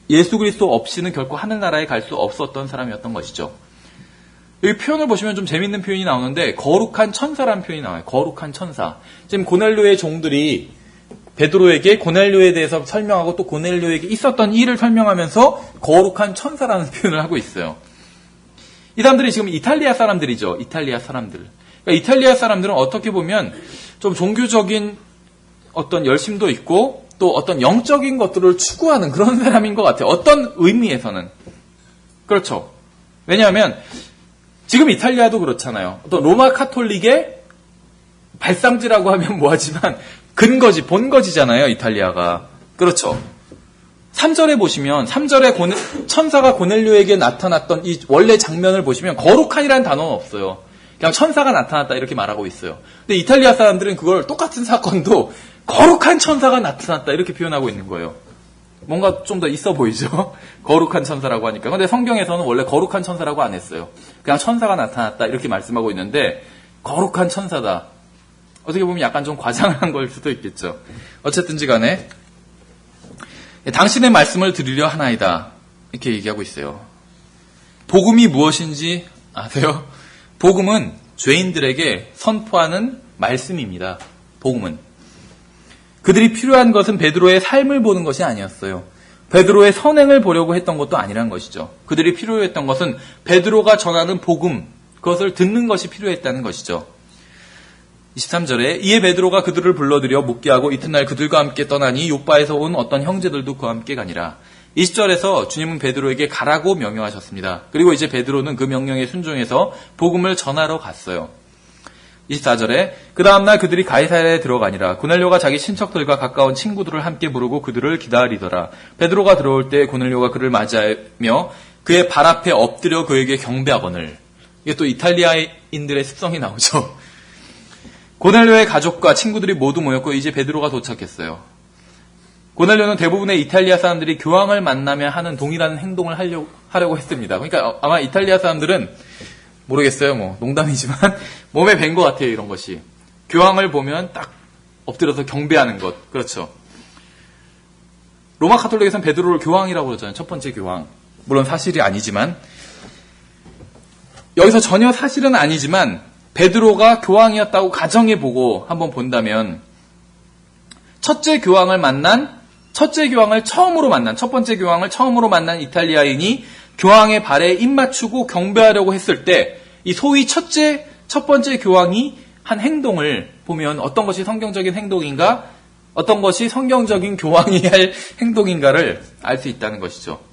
예수 그리스도 없이는 결코 하늘나라에 갈 수 없었던 사람이었던 것이죠. 여기 표현을 보시면 좀 재밌는 표현이 나오는데 거룩한 천사라는 표현이 나와요. 거룩한 천사. 지금 고넬료의 종들이 베드로에게 고넬료에 대해서 설명하고 또 고넬료에게 있었던 일을 설명하면서 거룩한 천사라는 표현을 하고 있어요. 이 사람들이 지금 이탈리아 사람들이죠. 이탈리아 사람들. 그러니까 이탈리아 사람들은 어떻게 보면 좀 종교적인 어떤 열심도 있고 또 어떤 영적인 것들을 추구하는 그런 사람인 것 같아요. 어떤 의미에서는. 그렇죠. 왜냐하면 지금 이탈리아도 그렇잖아요. 어떤 로마 카톨릭의 발상지라고 하면 뭐하지만 근거지, 본거지잖아요, 이탈리아가. 그렇죠. 3절에 보시면, 3절에 천사가 고넬료에게 나타났던 이 원래 장면을 보시면 거룩한이라는 단어는 없어요. 그냥 천사가 나타났다 이렇게 말하고 있어요. 근데 이탈리아 사람들은 그걸 똑같은 사건도 거룩한 천사가 나타났다 이렇게 표현하고 있는 거예요. 뭔가 좀 더 있어 보이죠? 거룩한 천사라고 하니까. 근데 성경에서는 원래 거룩한 천사라고 안 했어요. 그냥 천사가 나타났다 이렇게 말씀하고 있는데 거룩한 천사다. 어떻게 보면 약간 좀 과장한 걸 수도 있겠죠. 어쨌든지 간에 당신의 말씀을 들으려 하나이다. 이렇게 얘기하고 있어요. 복음이 무엇인지 아세요? 복음은 죄인들에게 선포하는 말씀입니다. 복음은. 그들이 필요한 것은 베드로의 삶을 보는 것이 아니었어요. 베드로의 선행을 보려고 했던 것도 아니란 것이죠. 그들이 필요했던 것은 베드로가 전하는 복음, 그것을 듣는 것이 필요했다는 것이죠. 23절에 이에 베드로가 그들을 불러들여 묻게 하고 이튿날 그들과 함께 떠나니 요바에서 온 어떤 형제들도 그와 함께 가니라. 20절에서 주님은 베드로에게 가라고 명령하셨습니다. 그리고 이제 베드로는 그 명령에 순종해서 복음을 전하러 갔어요. 24절에 그 다음날 그들이 가이사랴에 들어가니라. 고넬료가 자기 친척들과 가까운 친구들을 함께 부르고 그들을 기다리더라. 베드로가 들어올 때 고넬료가 그를 맞이하며 그의 발 앞에 엎드려 그에게 경배하거늘. 이게 또 이탈리아인들의 습성이 나오죠. 고넬료의 가족과 친구들이 모두 모였고 이제 베드로가 도착했어요. 고넬료는 대부분의 이탈리아 사람들이 교황을 만나면 하는 동일한 행동을 하려고 했습니다. 그러니까 아마 이탈리아 사람들은 모르겠어요. 뭐 농담이지만 몸에 밴 것 같아요. 이런 것이. 교황을 보면 딱 엎드려서 경배하는 것. 그렇죠. 로마 카톨릭에서는 베드로를 교황이라고 그러잖아요. 첫 번째 교황. 물론 사실이 아니지만 여기서 전혀 사실은 아니지만 베드로가 교황이었다고 가정해보고 한번 본다면 첫 번째 교황을 처음으로 만난 이탈리아인이 교황의 발에 입 맞추고 경배하려고 했을 때 이 소위 첫 번째 교황이 한 행동을 보면 어떤 것이 성경적인 행동인가, 어떤 것이 성경적인 교황이 할 행동인가를 알 수 있다는 것이죠.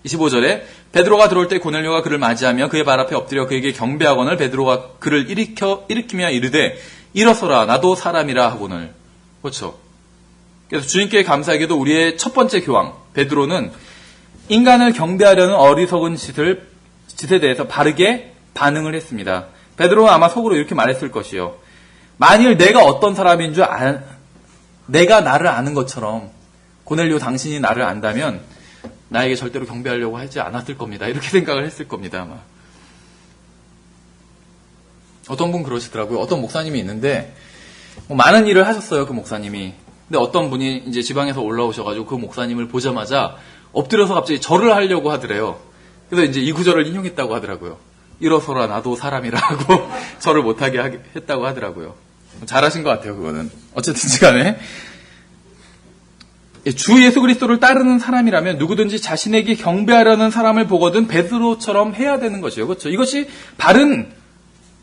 25절에 베드로가 들어올 때 고넬료가 그를 맞이하며 그의 발 앞에 엎드려 그에게 경배하거늘 베드로가 그를 일으키며 이르되 일어서라 나도 사람이라 하거늘. 그렇죠. 그래서 주님께 감사하게도 우리의 첫 번째 교황 베드로는 인간을 경배하려는 어리석은 짓에 대해서 바르게 반응을 했습니다. 베드로는 아마 속으로 이렇게 말했을 것이요. 만일 내가 어떤 사람인 줄 내가 나를 아는 것처럼 고넬료 당신이 나를 안다면 나에게 절대로 경배하려고 하지 않았을 겁니다. 이렇게 생각을 했을 겁니다. 아마. 어떤 분 그러시더라고요. 어떤 목사님이 있는데 많은 일을 하셨어요. 그 목사님이. 근데 어떤 분이 이제 지방에서 올라오셔가지고 그 목사님을 보자마자 엎드려서 갑자기 절을 하려고 하더래요. 그래서 이제 이 구절을 인용했다고 하더라고요. 일어서라 나도 사람이라 하고 절을 못하게 했다고 하더라고요. 잘하신 것 같아요. 그거는. 어쨌든지 간에 주 예수 그리스도를 따르는 사람이라면 누구든지 자신에게 경배하려는 사람을 보거든 베드로처럼 해야 되는 것이에요. 그렇죠? 이것이 바른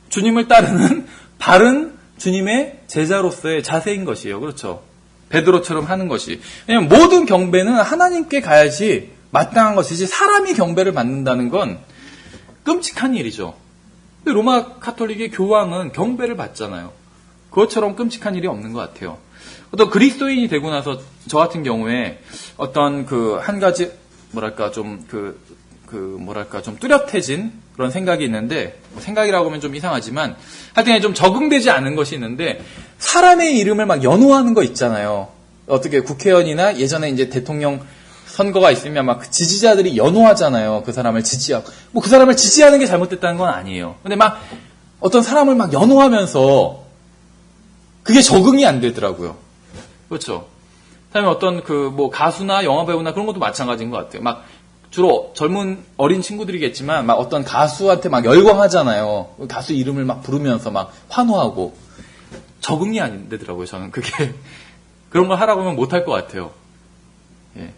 주님을 따르는 바른 주님의 제자로서의 자세인 것이에요. 그렇죠? 베드로처럼 하는 것이. 왜냐하면 모든 경배는 하나님께 가야지 마땅한 것이지 사람이 경배를 받는다는 건 끔찍한 일이죠. 근데 로마 카톨릭의 교황은 경배를 받잖아요. 그것처럼 끔찍한 일이 없는 것 같아요. 어떤 그리스도인이 되고 나서 저 같은 경우에 어떤 한 가지 좀 뚜렷해진 그런 생각이 있는데 생각이라고 하면 좀 이상하지만 하여튼 좀 적응되지 않은 것이 있는데 사람의 이름을 막 연호하는 거 있잖아요. 어떻게 국회의원이나 예전에 이제 대통령 선거가 있으면 막 지지자들이 연호하잖아요. 그 사람을 지지하고 그 사람을 지지하는 게 잘못됐다는 건 아니에요. 근데 막 어떤 사람을 막 연호하면서 그게 적응이 안 되더라고요. 그렇죠. 그다음에 어떤 가수나 영화배우나 그런 것도 마찬가지인 것 같아요. 막 주로 젊은 어린 친구들이겠지만 막 어떤 가수한테 막 열광하잖아요. 가수 이름을 막 부르면서 막 환호하고 적응이 안 되더라고요. 저는 그게 그런 걸 하라고 하면 못할 것 같아요. 예.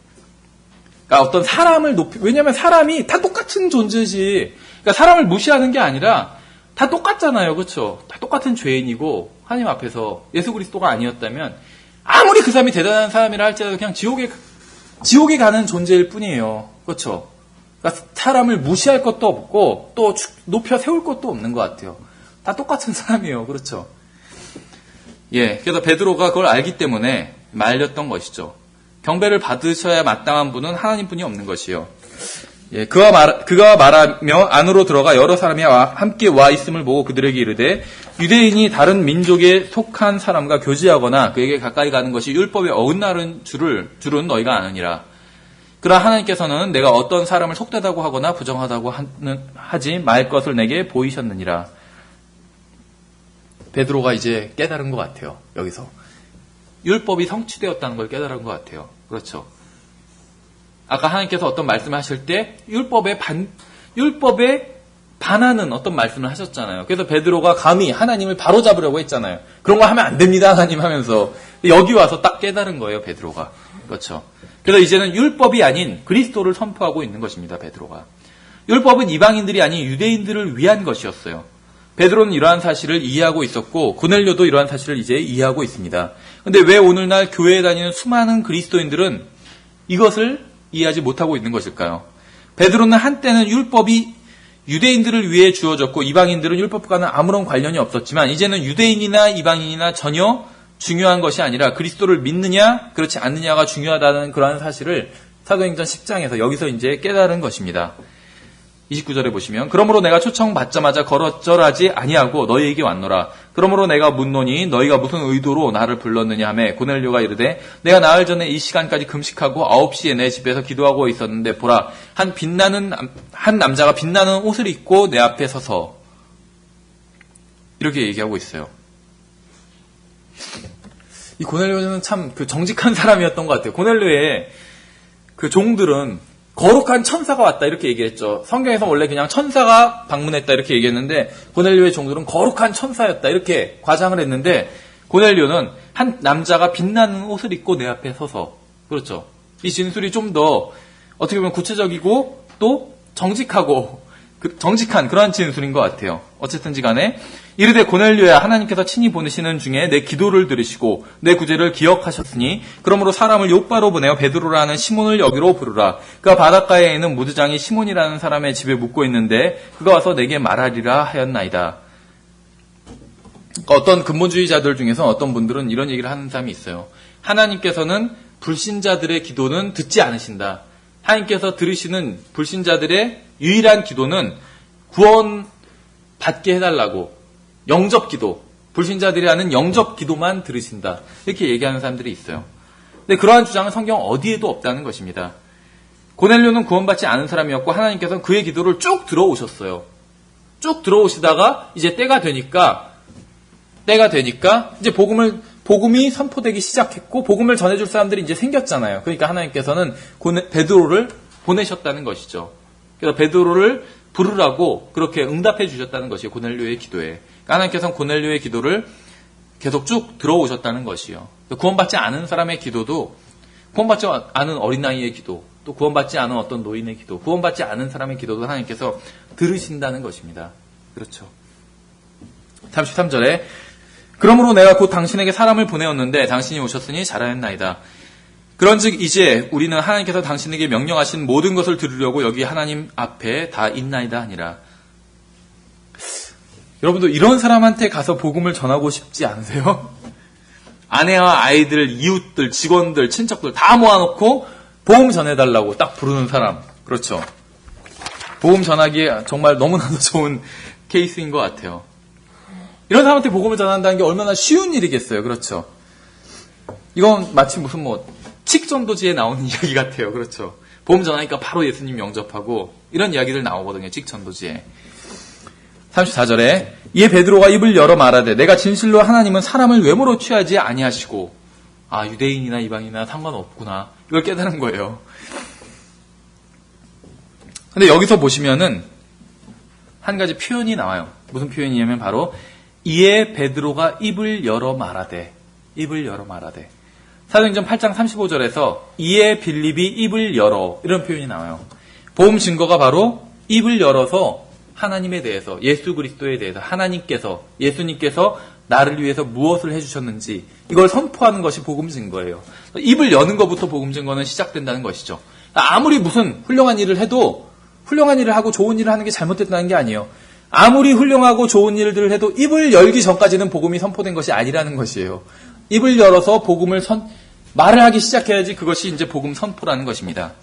그러니까 어떤 사람을 왜냐하면 사람이 다 똑같은 존재지. 그러니까 사람을 무시하는 게 아니라 다 똑같잖아요. 그렇죠? 다 똑같은 죄인이고 하나님 앞에서 예수 그리스도가 아니었다면 아무리 그 사람이 대단한 사람이라 할지라도 그냥 지옥에 가는 존재일 뿐이에요. 그렇죠? 그러니까 사람을 무시할 것도 없고 또 높여 세울 것도 없는 것 같아요. 다 똑같은 사람이에요. 그렇죠? 예, 그래서 베드로가 그걸 알기 때문에 말렸던 것이죠. 경배를 받으셔야 마땅한 분은 하나님뿐이 없는 것이요. 예, 그가 말하며 안으로 들어가 여러 사람이 함께 와 있음을 보고 그들에게 이르되 유대인이 다른 민족에 속한 사람과 교제하거나 그에게 가까이 가는 것이 율법에 어긋나는 줄은 너희가 아느니라. 그러나 하나님께서는 내가 어떤 사람을 속되다고 하거나 부정하다고 하지 말 것을 내게 보이셨느니라. 베드로가 이제 깨달은 것 같아요. 여기서. 율법이 성취되었다는 걸 깨달은 것 같아요. 그렇죠. 아까 하나님께서 어떤 말씀을 하실 때 율법에 반하는 어떤 말씀을 하셨잖아요. 그래서 베드로가 감히 하나님을 바로잡으려고 했잖아요. 그런 거 하면 안 됩니다, 하나님 하면서. 여기 와서 딱 깨달은 거예요, 베드로가. 그렇죠. 그래서 이제는 율법이 아닌 그리스도를 선포하고 있는 것입니다, 베드로가. 율법은 이방인들이 아닌 유대인들을 위한 것이었어요. 베드로는 이러한 사실을 이해하고 있었고 고넬료도 이러한 사실을 이제 이해하고 있습니다. 그런데 왜 오늘날 교회에 다니는 수많은 그리스도인들은 이것을 이해하지 못하고 있는 것일까요? 베드로는 한때는 율법이 유대인들을 위해 주어졌고 이방인들은 율법과는 아무런 관련이 없었지만 이제는 유대인이나 이방인이나 전혀 중요한 것이 아니라 그리스도를 믿느냐 그렇지 않느냐가 중요하다는 그러한 사실을 사도행전 10장에서 여기서 이제 깨달은 것입니다. 29절에 보시면 그러므로 내가 초청받자마자 거절하지 아니하고 너희에게 왔노라. 그러므로 내가 묻노니 너희가 무슨 의도로 나를 불렀느냐 하매 고넬료가 이르되 내가 나흘 전에 이 시간까지 금식하고 9시에 내 집에서 기도하고 있었는데 보라 한 남자가 빛나는 옷을 입고 내 앞에 서서 이렇게 얘기하고 있어요. 이 고넬료는 참 그 정직한 사람이었던 것 같아요. 고넬료의 그 종들은 거룩한 천사가 왔다 이렇게 얘기했죠. 성경에서 원래 그냥 천사가 방문했다 이렇게 얘기했는데 고넬료의 종들은 거룩한 천사였다 이렇게 과장을 했는데 고넬료는 한 남자가 빛나는 옷을 입고 내 앞에 서서 그렇죠. 이 진술이 좀 더 어떻게 보면 구체적이고 또 정직한 그러한 진술인 것 같아요. 어쨌든지 간에 이르되 고넬료야 하나님께서 친히 보내시는 중에 내 기도를 들으시고 내 구제를 기억하셨으니 그러므로 사람을 욥바로 보내어 베드로라는 시몬을 여기로 부르라. 그가 바닷가에 있는 무드장이 시몬이라는 사람의 집에 묵고 있는데 그가 와서 내게 말하리라 하였나이다. 어떤 근본주의자들 중에서 어떤 분들은 이런 얘기를 하는 사람이 있어요. 하나님께서는 불신자들의 기도는 듣지 않으신다. 하나님께서 들으시는 불신자들의 유일한 기도는 구원 받게 해달라고 영접 기도, 불신자들이 하는 영접 기도만 들으신다. 이렇게 얘기하는 사람들이 있어요. 근데 그러한 주장은 성경 어디에도 없다는 것입니다. 고넬료는 구원받지 않은 사람이었고 하나님께서는 그의 기도를 쭉 들어오셨어요. 쭉 들어오시다가 이제 때가 되니까 이제 복음이 선포되기 시작했고 복음을 전해줄 사람들이 이제 생겼잖아요. 그러니까 하나님께서는 베드로를 보내셨다는 것이죠. 그래서 베드로를 부르라고 그렇게 응답해 주셨다는 것이 고넬료의 기도에. 그러니까 하나님께서는 고넬료의 기도를 계속 쭉 들어오셨다는 것이요. 구원받지 않은 사람의 기도도 구원받지 않은 어린아이의 기도, 또 구원받지 않은 어떤 노인의 기도, 구원받지 않은 사람의 기도도 하나님께서 들으신다는 것입니다. 그렇죠. 33절에 그러므로 내가 곧 당신에게 사람을 보내었는데 당신이 오셨으니 잘하였나이다. 그런즉 이제 우리는 하나님께서 당신에게 명령하신 모든 것을 들으려고 여기 하나님 앞에 다 있나이다 하니라. 여러분도 이런 사람한테 가서 복음을 전하고 싶지 않으세요? 아내와 아이들, 이웃들, 직원들, 친척들 다 모아놓고 복음 전해달라고 딱 부르는 사람. 그렇죠. 복음 전하기에 정말 너무나도 좋은 케이스인 것 같아요. 이런 사람한테 복음을 전한다는 게 얼마나 쉬운 일이겠어요. 그렇죠. 이건 마치 무슨 칙전도지에 나오는 이야기 같아요. 그렇죠. 복음 전하니까 바로 예수님 영접하고 이런 이야기들 나오거든요. 칙전도지에. 34절에 이에 베드로가 입을 열어 말하되 내가 진실로 하나님은 사람을 외모로 취하지 아니하시고 유대인이나 이방인이나 상관없구나. 이걸 깨달은 거예요. 근데 여기서 보시면은 한 가지 표현이 나와요. 무슨 표현이냐면 바로 이에 베드로가 입을 열어 말하되 사도행전 8장 35절에서 이에 빌립이 입을 열어 이런 표현이 나와요. 복음 증거가 바로 입을 열어서 하나님에 대해서 예수 그리스도에 대해서 예수님께서 나를 위해서 무엇을 해주셨는지 이걸 선포하는 것이 복음 증거예요. 입을 여는 것부터 복음 증거는 시작된다는 것이죠. 아무리 무슨 훌륭한 일을 해도 훌륭한 일을 하고 좋은 일을 하는 게 잘못됐다는 게 아니에요. 아무리 훌륭하고 좋은 일들을 해도 입을 열기 전까지는 복음이 선포된 것이 아니라는 것이에요. 입을 열어서 말을 하기 시작해야지 그것이 이제 복음 선포라는 것입니다.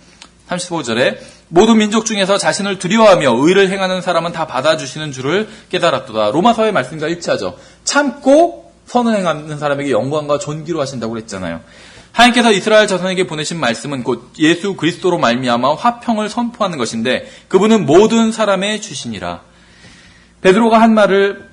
35절에 모든 민족 중에서 자신을 두려워하며 의를 행하는 사람은 다 받아주시는 줄을 깨달았도다. 로마서의 말씀과 일치하죠. 참고 선을 행하는 사람에게 영광과 존귀로 하신다고 그랬잖아요. 하나님께서 이스라엘 자손에게 보내신 말씀은 곧 예수 그리스도로 말미암아 화평을 선포하는 것인데 그분은 모든 사람의 주신이라. 베드로가 한 말을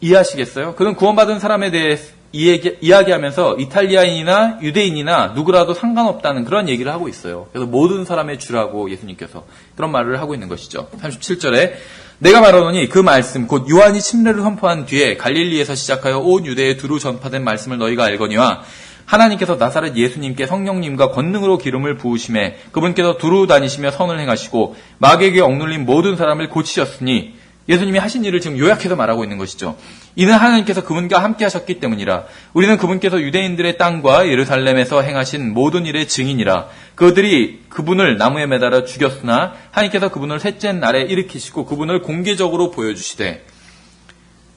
이해하시겠어요? 그는 구원받은 사람에 대해 이야기하면서 이탈리아인이나 유대인이나 누구라도 상관없다는 그런 얘기를 하고 있어요. 그래서 모든 사람의 주라고 예수님께서 그런 말을 하고 있는 것이죠. 37절에 내가 말하노니 그 말씀 곧 요한이 침례를 선포한 뒤에 갈릴리에서 시작하여 온 유대에 두루 전파된 말씀을 너희가 알거니와 하나님께서 나사렛 예수님께 성령님과 권능으로 기름을 부으심에 그분께서 두루 다니시며 선을 행하시고 마귀에게 억눌린 모든 사람을 고치셨으니 예수님이 하신 일을 지금 요약해서 말하고 있는 것이죠. 이는 하나님께서 그분과 함께 하셨기 때문이라. 우리는 그분께서 유대인들의 땅과 예루살렘에서 행하신 모든 일의 증인이라. 그들이 그분을 나무에 매달아 죽였으나 하나님께서 그분을 셋째 날에 일으키시고 그분을 공개적으로 보여주시되.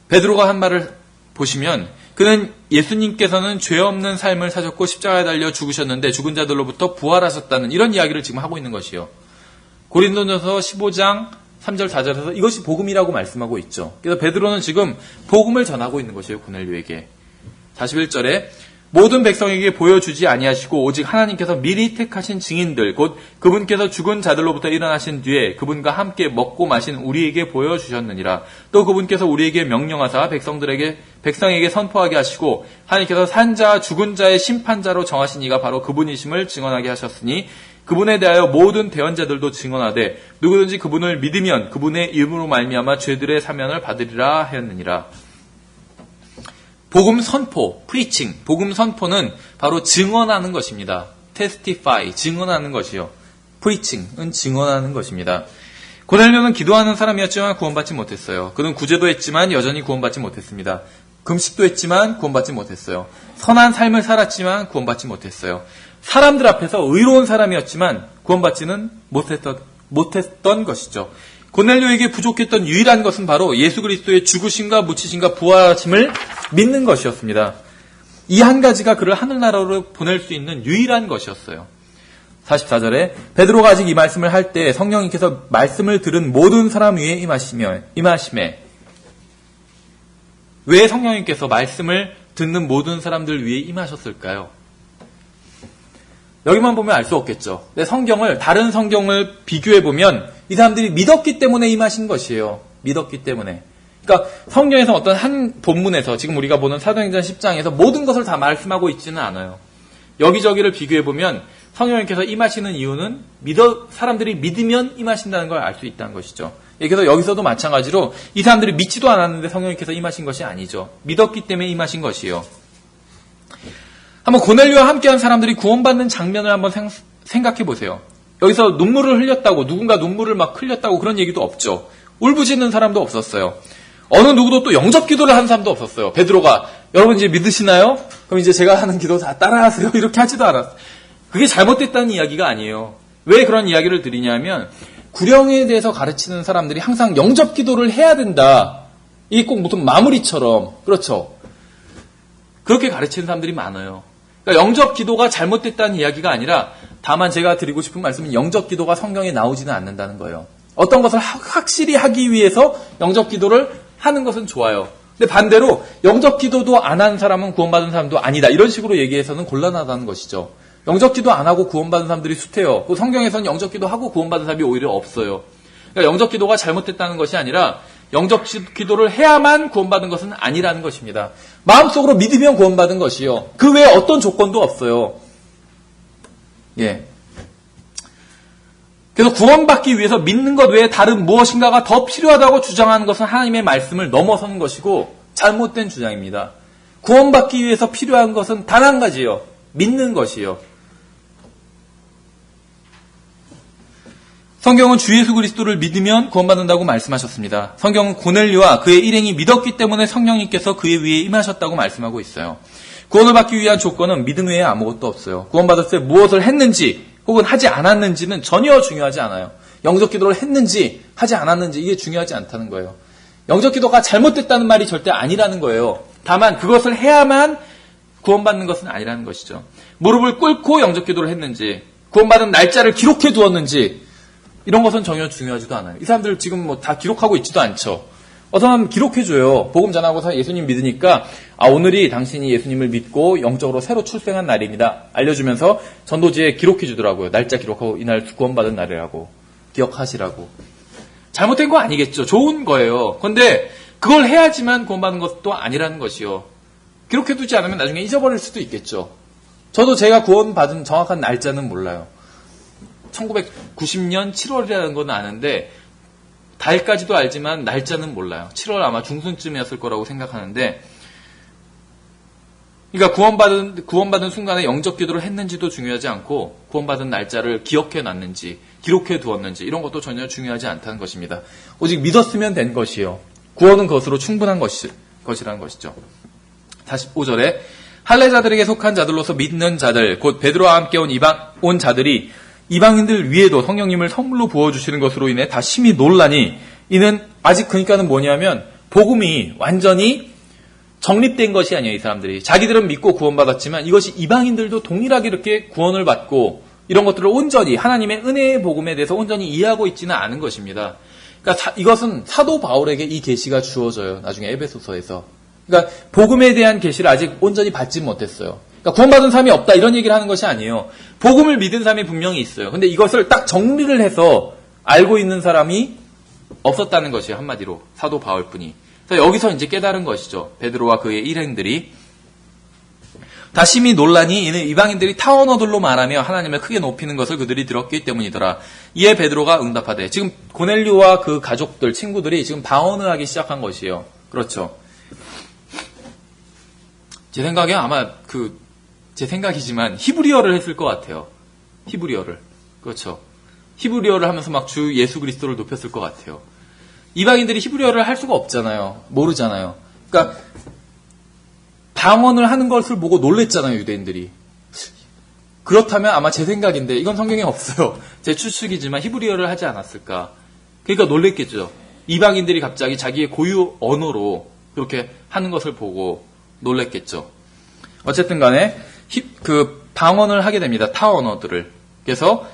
베드로가 한 말을 보시면 그는 예수님께서는 죄 없는 삶을 사셨고 십자가에 달려 죽으셨는데 죽은 자들로부터 부활하셨다는 이런 이야기를 지금 하고 있는 것이요. 고린도전서 15장 3절, 4절에서 이것이 복음이라고 말씀하고 있죠. 그래서 베드로는 지금 복음을 전하고 있는 것이에요. 고넬료에게. 41절에 모든 백성에게 보여주지 아니하시고 오직 하나님께서 미리 택하신 증인들 곧 그분께서 죽은 자들로부터 일어나신 뒤에 그분과 함께 먹고 마신 우리에게 보여주셨느니라. 또 그분께서 우리에게 명령하사 백성에게 선포하게 하시고 하나님께서 산 자와 죽은 자의 심판자로 정하신 이가 바로 그분이심을 증언하게 하셨으니 그분에 대하여 모든 대언자들도 증언하되 누구든지 그분을 믿으면 그분의 이름으로 말미암아 죄들의 사면을 받으리라 하였느니라. 복음 선포, preaching, 복음 선포는 바로 증언하는 것입니다. testify, 증언하는 것이요. preaching은 증언하는 것입니다. 고넬료는 기도하는 사람이었지만 구원받지 못했어요. 그는 구제도 했지만 여전히 구원받지 못했습니다. 금식도 했지만 구원받지 못했어요. 선한 삶을 살았지만 구원받지 못했어요. 사람들 앞에서 의로운 사람이었지만 구원받지는 못했던 것이죠. 고넬료에게 부족했던 유일한 것은 바로 예수 그리스도의 죽으심과 묻히심과 부활하심을 믿는 것이었습니다. 이 한 가지가 그를 하늘나라로 보낼 수 있는 유일한 것이었어요. 44절에 베드로가 아직 이 말씀을 할 때 성령님께서 말씀을 들은 모든 사람 위에 임하심에 왜 성령님께서 말씀을 듣는 모든 사람들 위에 임하셨을까요? 여기만 보면 알 수 없겠죠. 근데 다른 성경을 비교해보면 이 사람들이 믿었기 때문에 임하신 것이에요. 믿었기 때문에. 그러니까 성경에서 어떤 한 본문에서 지금 우리가 보는 사도행전 10장에서 모든 것을 다 말씀하고 있지는 않아요. 여기저기를 비교해보면 성령님께서 임하시는 이유는 사람들이 믿으면 임하신다는 걸 알 수 있다는 것이죠. 그래서 여기서도 마찬가지로 이 사람들이 믿지도 않았는데 성령님께서 임하신 것이 아니죠. 믿었기 때문에 임하신 것이에요. 한번 고넬료와 함께한 사람들이 구원받는 장면을 한번 생각해 보세요. 여기서 눈물을 흘렸다고 누군가 눈물을 막 흘렸다고 그런 얘기도 없죠. 울부짖는 사람도 없었어요. 어느 누구도 또 영접기도를 하는 사람도 없었어요. 베드로가 여러분 이제 믿으시나요? 그럼 이제 제가 하는 기도 다 따라하세요. 이렇게 하지도 않았어요. 그게 잘못됐다는 이야기가 아니에요. 왜 그런 이야기를 드리냐면 구령에 대해서 가르치는 사람들이 항상 영접기도를 해야 된다. 이게 꼭 무슨 마무리처럼 그렇죠. 그렇게 가르치는 사람들이 많아요. 그러니까 영접기도가 잘못됐다는 이야기가 아니라 다만 제가 드리고 싶은 말씀은 영접기도가 성경에 나오지는 않는다는 거예요. 어떤 것을 확실히 하기 위해서 영접기도를 하는 것은 좋아요. 근데 반대로 영접기도도 안 한 사람은 구원받은 사람도 아니다. 이런 식으로 얘기해서는 곤란하다는 것이죠. 영접기도 안 하고 구원받은 사람들이 숱해요. 성경에서는 영접기도 하고 구원받은 사람이 오히려 없어요. 그러니까 영접기도가 잘못됐다는 것이 아니라 영접기도를 해야만 구원받은 것은 아니라는 것입니다. 마음속으로 믿으면 구원받은 것이요. 그 외에 어떤 조건도 없어요. 예. 그래서 구원받기 위해서 믿는 것 외에 다른 무엇인가가 더 필요하다고 주장하는 것은 하나님의 말씀을 넘어서는 것이고 잘못된 주장입니다. 구원받기 위해서 필요한 것은 단 한 가지요. 믿는 것이요. 성경은 주 예수 그리스도를 믿으면 구원받는다고 말씀하셨습니다. 성경은 고넬료와 그의 일행이 믿었기 때문에 성령님께서 그의 위에 임하셨다고 말씀하고 있어요. 구원을 받기 위한 조건은 믿음 외에 아무것도 없어요. 구원받았을 때 무엇을 했는지 혹은 하지 않았는지는 전혀 중요하지 않아요. 영접기도를 했는지 하지 않았는지 이게 중요하지 않다는 거예요. 영접기도가 잘못됐다는 말이 절대 아니라는 거예요. 다만 그것을 해야만 구원받는 것은 아니라는 것이죠. 무릎을 꿇고 영접기도를 했는지 구원받은 날짜를 기록해 두었는지 이런 것은 전혀 중요하지도 않아요. 이 사람들 지금 뭐 다 기록하고 있지도 않죠. 어떤 사람 기록해줘요. 복음 전하고서 예수님 믿으니까 오늘이 당신이 예수님을 믿고 영적으로 새로 출생한 날입니다. 알려주면서 전도지에 기록해주더라고요. 날짜 기록하고 이날 구원받은 날이라고 기억하시라고. 잘못된 거 아니겠죠. 좋은 거예요. 그런데 그걸 해야지만 구원받는 것도 아니라는 것이요. 기록해두지 않으면 나중에 잊어버릴 수도 있겠죠. 저도 제가 구원받은 정확한 날짜는 몰라요. 1990년 7월이라는 건 아는데 달까지도 알지만 날짜는 몰라요. 7월 아마 중순쯤이었을 거라고 생각하는데 그러니까 구원받은 순간에 영접기도를 했는지도 중요하지 않고 구원받은 날짜를 기억해 놨는지 기록해 두었는지 이런 것도 전혀 중요하지 않다는 것입니다. 오직 믿었으면 된 것이요. 구원은 그것으로 충분한 것이라는 것이죠. 45절에 할례자들에게 속한 자들로서 믿는 자들 곧 베드로와 함께 온 자들이 이방인들 위에도 성령님을 선물로 부어주시는 것으로 인해 다 심히 놀라니 이는 아직 그러니까는 뭐냐면 복음이 완전히 정립된 것이 아니에요. 이 사람들이 자기들은 믿고 구원받았지만 이것이 이방인들도 동일하게 이렇게 구원을 받고 이런 것들을 온전히 하나님의 은혜의 복음에 대해서 온전히 이해하고 있지는 않은 것입니다. 그러니까 그러니까 이것은 사도 바울에게 이 계시가 주어져요. 나중에 에베소서에서. 그러니까 복음에 대한 계시를 아직 온전히 받지 못했어요. 그러니까 구원받은 사람이 없다 이런 얘기를 하는 것이 아니에요. 복음을 믿은 사람이 분명히 있어요. 근데 이것을 딱 정리를 해서 알고 있는 사람이 없었다는 것이에요. 한마디로 사도 바울뿐이. 그래서 여기서 이제 깨달은 것이죠. 베드로와 그의 일행들이. 다심이 논란이 이는 이방인들이 타 언어들로 말하며 하나님을 크게 높이는 것을 그들이 들었기 때문이더라. 이에 베드로가 응답하되, 지금 고넬료와 그 가족들, 친구들이 지금 방언을 하기 시작한 것이에요. 그렇죠. 제 생각에 아마 제 생각이지만 히브리어를 했을 것 같아요. 히브리어를. 그렇죠. 히브리어를 하면서 막 주 예수 그리스도를 높였을 것 같아요. 이방인들이 히브리어를 할 수가 없잖아요. 모르잖아요. 그러니까 방언을 하는 것을 보고 놀랬잖아요, 유대인들이. 그렇다면 아마 제 생각인데 이건 성경에 없어요. 제 추측이지만 히브리어를 하지 않았을까. 그러니까 놀랬겠죠. 이방인들이 갑자기 자기의 고유 언어로 그렇게 하는 것을 보고 놀랬겠죠. 어쨌든 간에 방언을 하게 됩니다. 타 언어들을. 그래서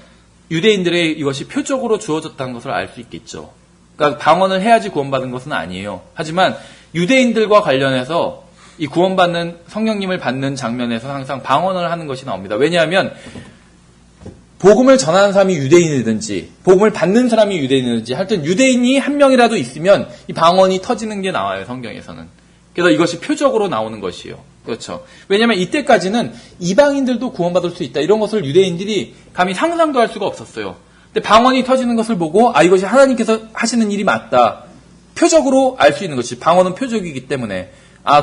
유대인들의 이것이 표적으로 주어졌다는 것을 알 수 있겠죠. 그러니까 방언을 해야지 구원받은 것은 아니에요. 하지만 유대인들과 관련해서 이 구원받는 성령님을 받는 장면에서 항상 방언을 하는 것이 나옵니다. 왜냐하면 복음을 전하는 사람이 유대인이든지 복음을 받는 사람이 유대인이든지 하여튼 유대인이 한 명이라도 있으면 이 방언이 터지는 게 나와요. 성경에서는. 그래서 이것이 표적으로 나오는 것이에요. 그렇죠. 왜냐하면 이때까지는 이방인들도 구원받을 수 있다. 이런 것을 유대인들이 감히 상상도 할 수가 없었어요. 근데 방언이 터지는 것을 보고 이것이 하나님께서 하시는 일이 맞다. 표적으로 알 수 있는 것이 방언은 표적이기 때문에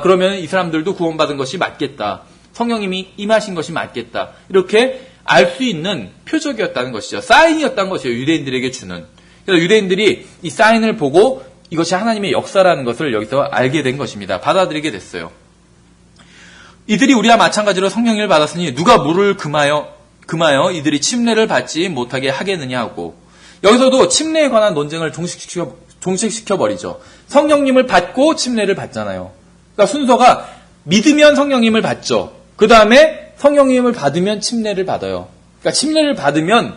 그러면 이 사람들도 구원받은 것이 맞겠다. 성령님이 임하신 것이 맞겠다. 이렇게 알 수 있는 표적이었다는 것이죠. 사인이었다는 것이에요. 유대인들에게 주는. 그래서 유대인들이 이 사인을 보고 이것이 하나님의 역사라는 것을 여기서 알게 된 것입니다. 받아들이게 됐어요. 이들이 우리와 마찬가지로 성령을 받았으니 누가 물을 금하여 이들이 침례를 받지 못하게 하겠느냐 하고, 여기서도 침례에 관한 논쟁을 종식시켜버리죠. 성령님을 받고 침례를 받잖아요. 그러니까 순서가 믿으면 성령님을 받죠. 그 다음에 성령님을 받으면 침례를 받아요. 그러니까 침례를 받으면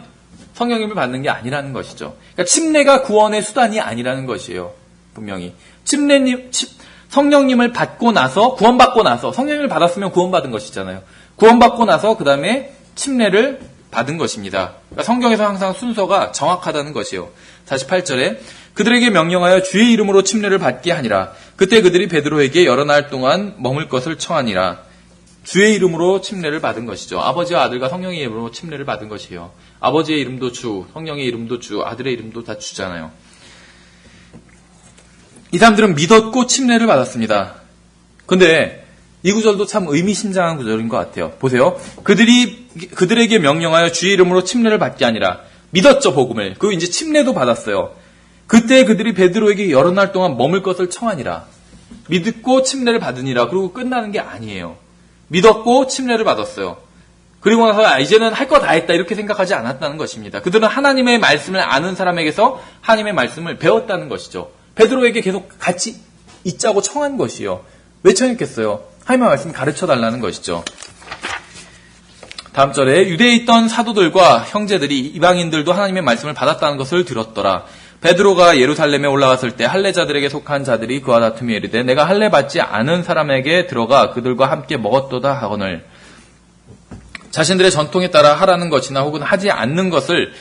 성령님을 받는 게 아니라는 것이죠. 그러니까 침례가 구원의 수단이 아니라는 것이에요. 분명히. 성령님을 받고 나서, 구원받고 나서, 성령님을 받았으면 구원받은 것이잖아요. 구원받고 나서 그 다음에 침례를 받은 것입니다. 그러니까 성경에서 항상 순서가 정확하다는 것이에요. 48절에 그들에게 명령하여 주의 이름으로 침례를 받게 하니라. 그때 그들이 베드로에게 여러 날 동안 머물 것을 청하니라. 주의 이름으로 침례를 받은 것이죠. 아버지와 아들과 성령의 이름으로 침례를 받은 것이에요. 아버지의 이름도 주, 성령의 이름도 주, 아들의 이름도 다 주잖아요. 이 사람들은 믿었고 침례를 받았습니다. 근데 이 구절도 참 의미심장한 구절인 것 같아요. 보세요. 그들에게 명령하여 주의 이름으로 침례를 받게 아니라 믿었죠, 복음을. 그리고 이제 침례도 받았어요. 그때 그들이 베드로에게 여러 날 동안 머물 것을 청하니라. 믿고 침례를 받으니라. 그리고 끝나는 게 아니에요. 믿었고 침례를 받았어요. 그리고 나서 이제는 할 거 다 했다 이렇게 생각하지 않았다는 것입니다. 그들은 하나님의 말씀을 아는 사람에게서 하나님의 말씀을 배웠다는 것이죠. 베드로에게 계속 같이 있자고 청한 것이요. 왜 청했겠어요? 하나님의 말씀 가르쳐달라는 것이죠. 다음 절에 유대에 있던 사도들과 형제들이 이방인들도 하나님의 말씀을 받았다는 것을 들었더라. 베드로가 예루살렘에 올라갔을 때 할례자들에게 속한 자들이 그와 다투며 이르되 내가 할례 받지 않은 사람에게 들어가 그들과 함께 먹었도다 하거늘. 자신들의 전통에 따라 하라는 것이나 혹은 하지 않는 것을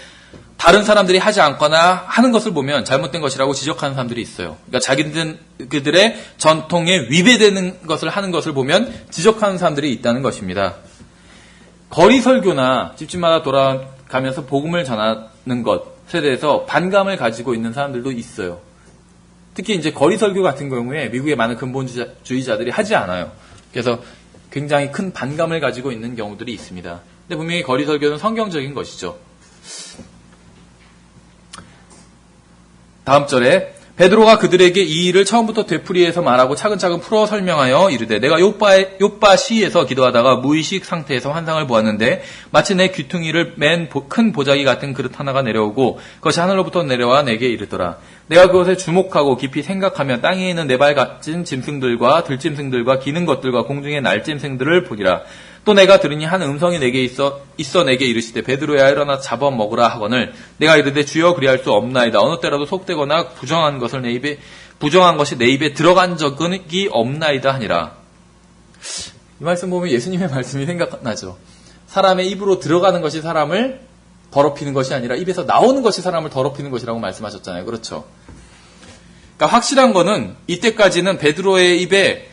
다른 사람들이 하지 않거나 하는 것을 보면 잘못된 것이라고 지적하는 사람들이 있어요. 그러니까 그들의 전통에 위배되는 것을 하는 것을 보면 지적하는 사람들이 있다는 것입니다. 거리 설교나 집집마다 돌아가면서 복음을 전하는 것에 대해서 반감을 가지고 있는 사람들도 있어요. 특히 이제 거리 설교 같은 경우에 미국의 많은 근본주의자들이 하지 않아요. 그래서 굉장히 큰 반감을 가지고 있는 경우들이 있습니다. 근데 분명히 거리 설교는 성경적인 것이죠. 다음 절에 베드로가 그들에게 이 일을 처음부터 되풀이해서 말하고 차근차근 풀어 설명하여 이르되 내가 요빠 시에서 기도하다가 무의식 상태에서 환상을 보았는데 마치 내 귀퉁이를 맨 큰 보자기 같은 그릇 하나가 내려오고 그것이 하늘로부터 내려와 내게 이르더라. 내가 그것에 주목하고 깊이 생각하며 땅에 있는 네 발 같은 짐승들과 들짐승들과 기는 것들과 공중의 날짐승들을 보니라. 또 내가 들으니 한 음성이 내게 있어 내게 이르시되 베드로야 일어나 잡아 먹으라 하거늘 내가 이르되 주여 그리할 수 없나이다. 어느 때라도 속되거나 부정한 것이 내 입에 들어간 적이 없나이다 하니라. 이 말씀 보면 예수님의 말씀이 생각나죠. 사람의 입으로 들어가는 것이 사람을 더럽히는 것이 아니라 입에서 나오는 것이 사람을 더럽히는 것이라고 말씀하셨잖아요. 그렇죠? 그러니까 확실한 거는 이때까지는 베드로의 입에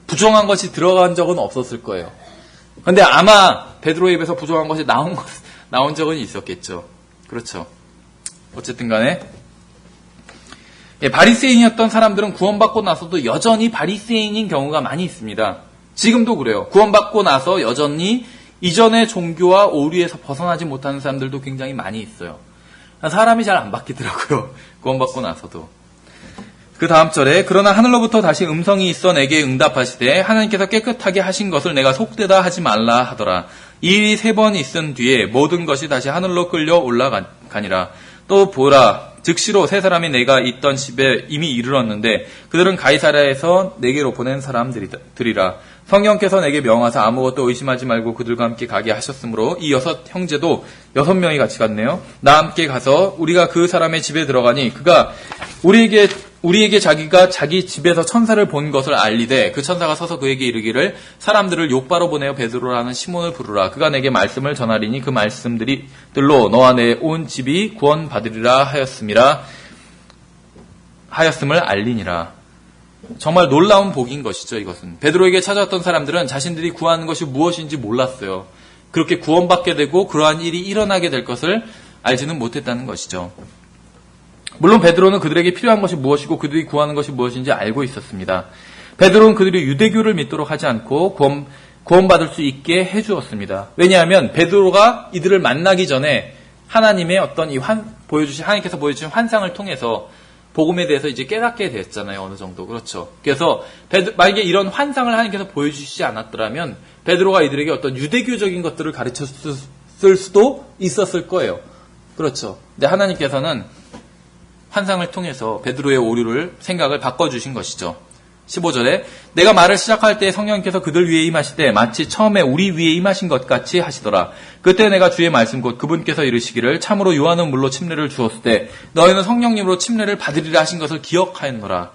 부정한 것이 들어간 적은 없었을 거예요. 그런데 아마 베드로의 입에서 부정한 것이 나온 적은 있었겠죠. 그렇죠? 어쨌든 간에 바리새인이었던 사람들은 구원받고 나서도 여전히 바리새인인 경우가 많이 있습니다. 지금도 그래요. 구원받고 나서 여전히 이전의 종교와 오류에서 벗어나지 못하는 사람들도 굉장히 많이 있어요. 사람이 잘 안 바뀌더라고요. 구원받고 나서도. 그 다음 절에 그러나 하늘로부터 다시 음성이 있어 내게 응답하시되 하나님께서 깨끗하게 하신 것을 내가 속되다 하지 말라 하더라. 이 일이 3번 있은 뒤에 모든 것이 다시 하늘로 끌려 올라가니라. 또 보라 즉시로 3사람이 내가 있던 집에 이미 이르렀는데 그들은 가이사랴에서 내게로 보낸 사람들이라. 성령께서 내게 명하사 아무것도 의심하지 말고 그들과 함께 가게 하셨으므로 이 6 형제도 6명이 같이 갔네요. 나 함께 가서 우리가 그 사람의 집에 들어가니 그가 우리에게 자기가 자기 집에서 천사를 본 것을 알리되 그 천사가 서서 그에게 이르기를 사람들을 욥바로 보내어 베드로라는 시몬을 부르라. 그가 내게 말씀을 전하리니 그 말씀들로 너와 내 온 집이 구원받으리라 하였음을 알리니라. 정말 놀라운 복인 것이죠. 이것은 베드로에게 찾아왔던 사람들은 자신들이 구하는 것이 무엇인지 몰랐어요. 그렇게 구원받게 되고 그러한 일이 일어나게 될 것을 알지는 못했다는 것이죠. 물론 베드로는 그들에게 필요한 것이 무엇이고 그들이 구하는 것이 무엇인지 알고 있었습니다. 베드로는 그들이 유대교를 믿도록 하지 않고 구원받을 수 있게 해주었습니다. 왜냐하면 베드로가 이들을 만나기 전에 하나님의 어떤 하나님께서 보여주신 환상을 통해서 복음에 대해서 이제 깨닫게 됐잖아요. 어느 정도. 그렇죠. 그래서 만약에 이런 환상을 하나님께서 보여주시지 않았더라면 베드로가 이들에게 어떤 유대교적인 것들을 가르쳤을 수도 있었을 거예요. 그렇죠. 근데 하나님께서는 환상을 통해서 베드로의 생각을 바꿔주신 것이죠. 15절에 내가 말을 시작할 때 성령님께서 그들 위에 임하시되 마치 처음에 우리 위에 임하신 것 같이 하시더라. 그때 내가 주의 말씀 곧 그분께서 이르시기를 참으로 요한은 물로 침례를 주었을 때 너희는 성령님으로 침례를 받으리라 하신 것을 기억하였노라.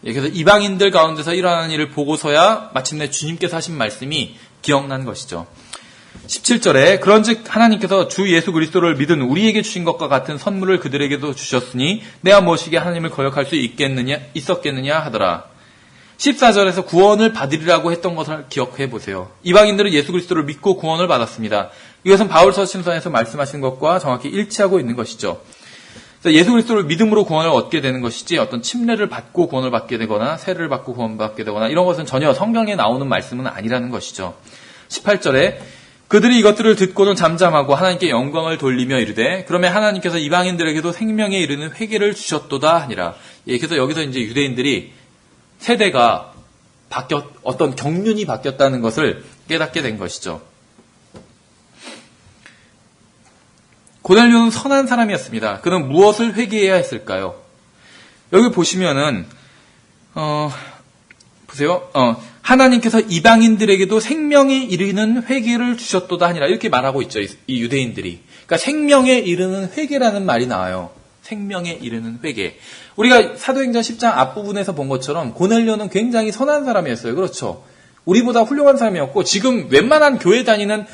그래서 이방인들 가운데서 일어나는 일을 보고서야 마침내 주님께서 하신 말씀이 기억난 것이죠. 17절에 그런즉 하나님께서 주 예수 그리스도를 믿은 우리에게 주신 것과 같은 선물을 그들에게도 주셨으니 내가 무엇이게 하나님을 거역할 수 있었겠느냐 하더라. 14절에서 구원을 받으리라고 했던 것을 기억해 보세요. 이방인들은 예수 그리스도를 믿고 구원을 받았습니다. 이것은 바울 서신서에서 말씀하신 것과 정확히 일치하고 있는 것이죠. 예수 그리스도를 믿음으로 구원을 얻게 되는 것이지 어떤 침례를 받고 구원을 받게 되거나 세례를 받고 구원받게 되거나 이런 것은 전혀 성경에 나오는 말씀은 아니라는 것이죠. 18절에 그들이 이것들을 듣고는 잠잠하고 하나님께 영광을 돌리며 이르되 그러면 하나님께서 이방인들에게도 생명에 이르는 회개를 주셨도다 하니라. 그래서 여기서 이제 유대인들이 세대가 어떤 경륜이 바뀌었다는 것을 깨닫게 된 것이죠. 고넬료는 선한 사람이었습니다. 그는 무엇을 회개해야 했을까요? 여기 보시면은 보세요. 하나님께서 이방인들에게도 생명에 이르는 회개를 주셨도다 하니라 이렇게 말하고 있죠. 이 유대인들이. 그러니까 생명에 이르는 회개라는 말이 나와요. 생명에 이르는 회개. 우리가 사도행전 10장 앞부분에서 본 것처럼 고넬료는 굉장히 선한 사람이었어요. 그렇죠. 우리보다 훌륭한 사람이었고 지금 웬만한 교회 다니는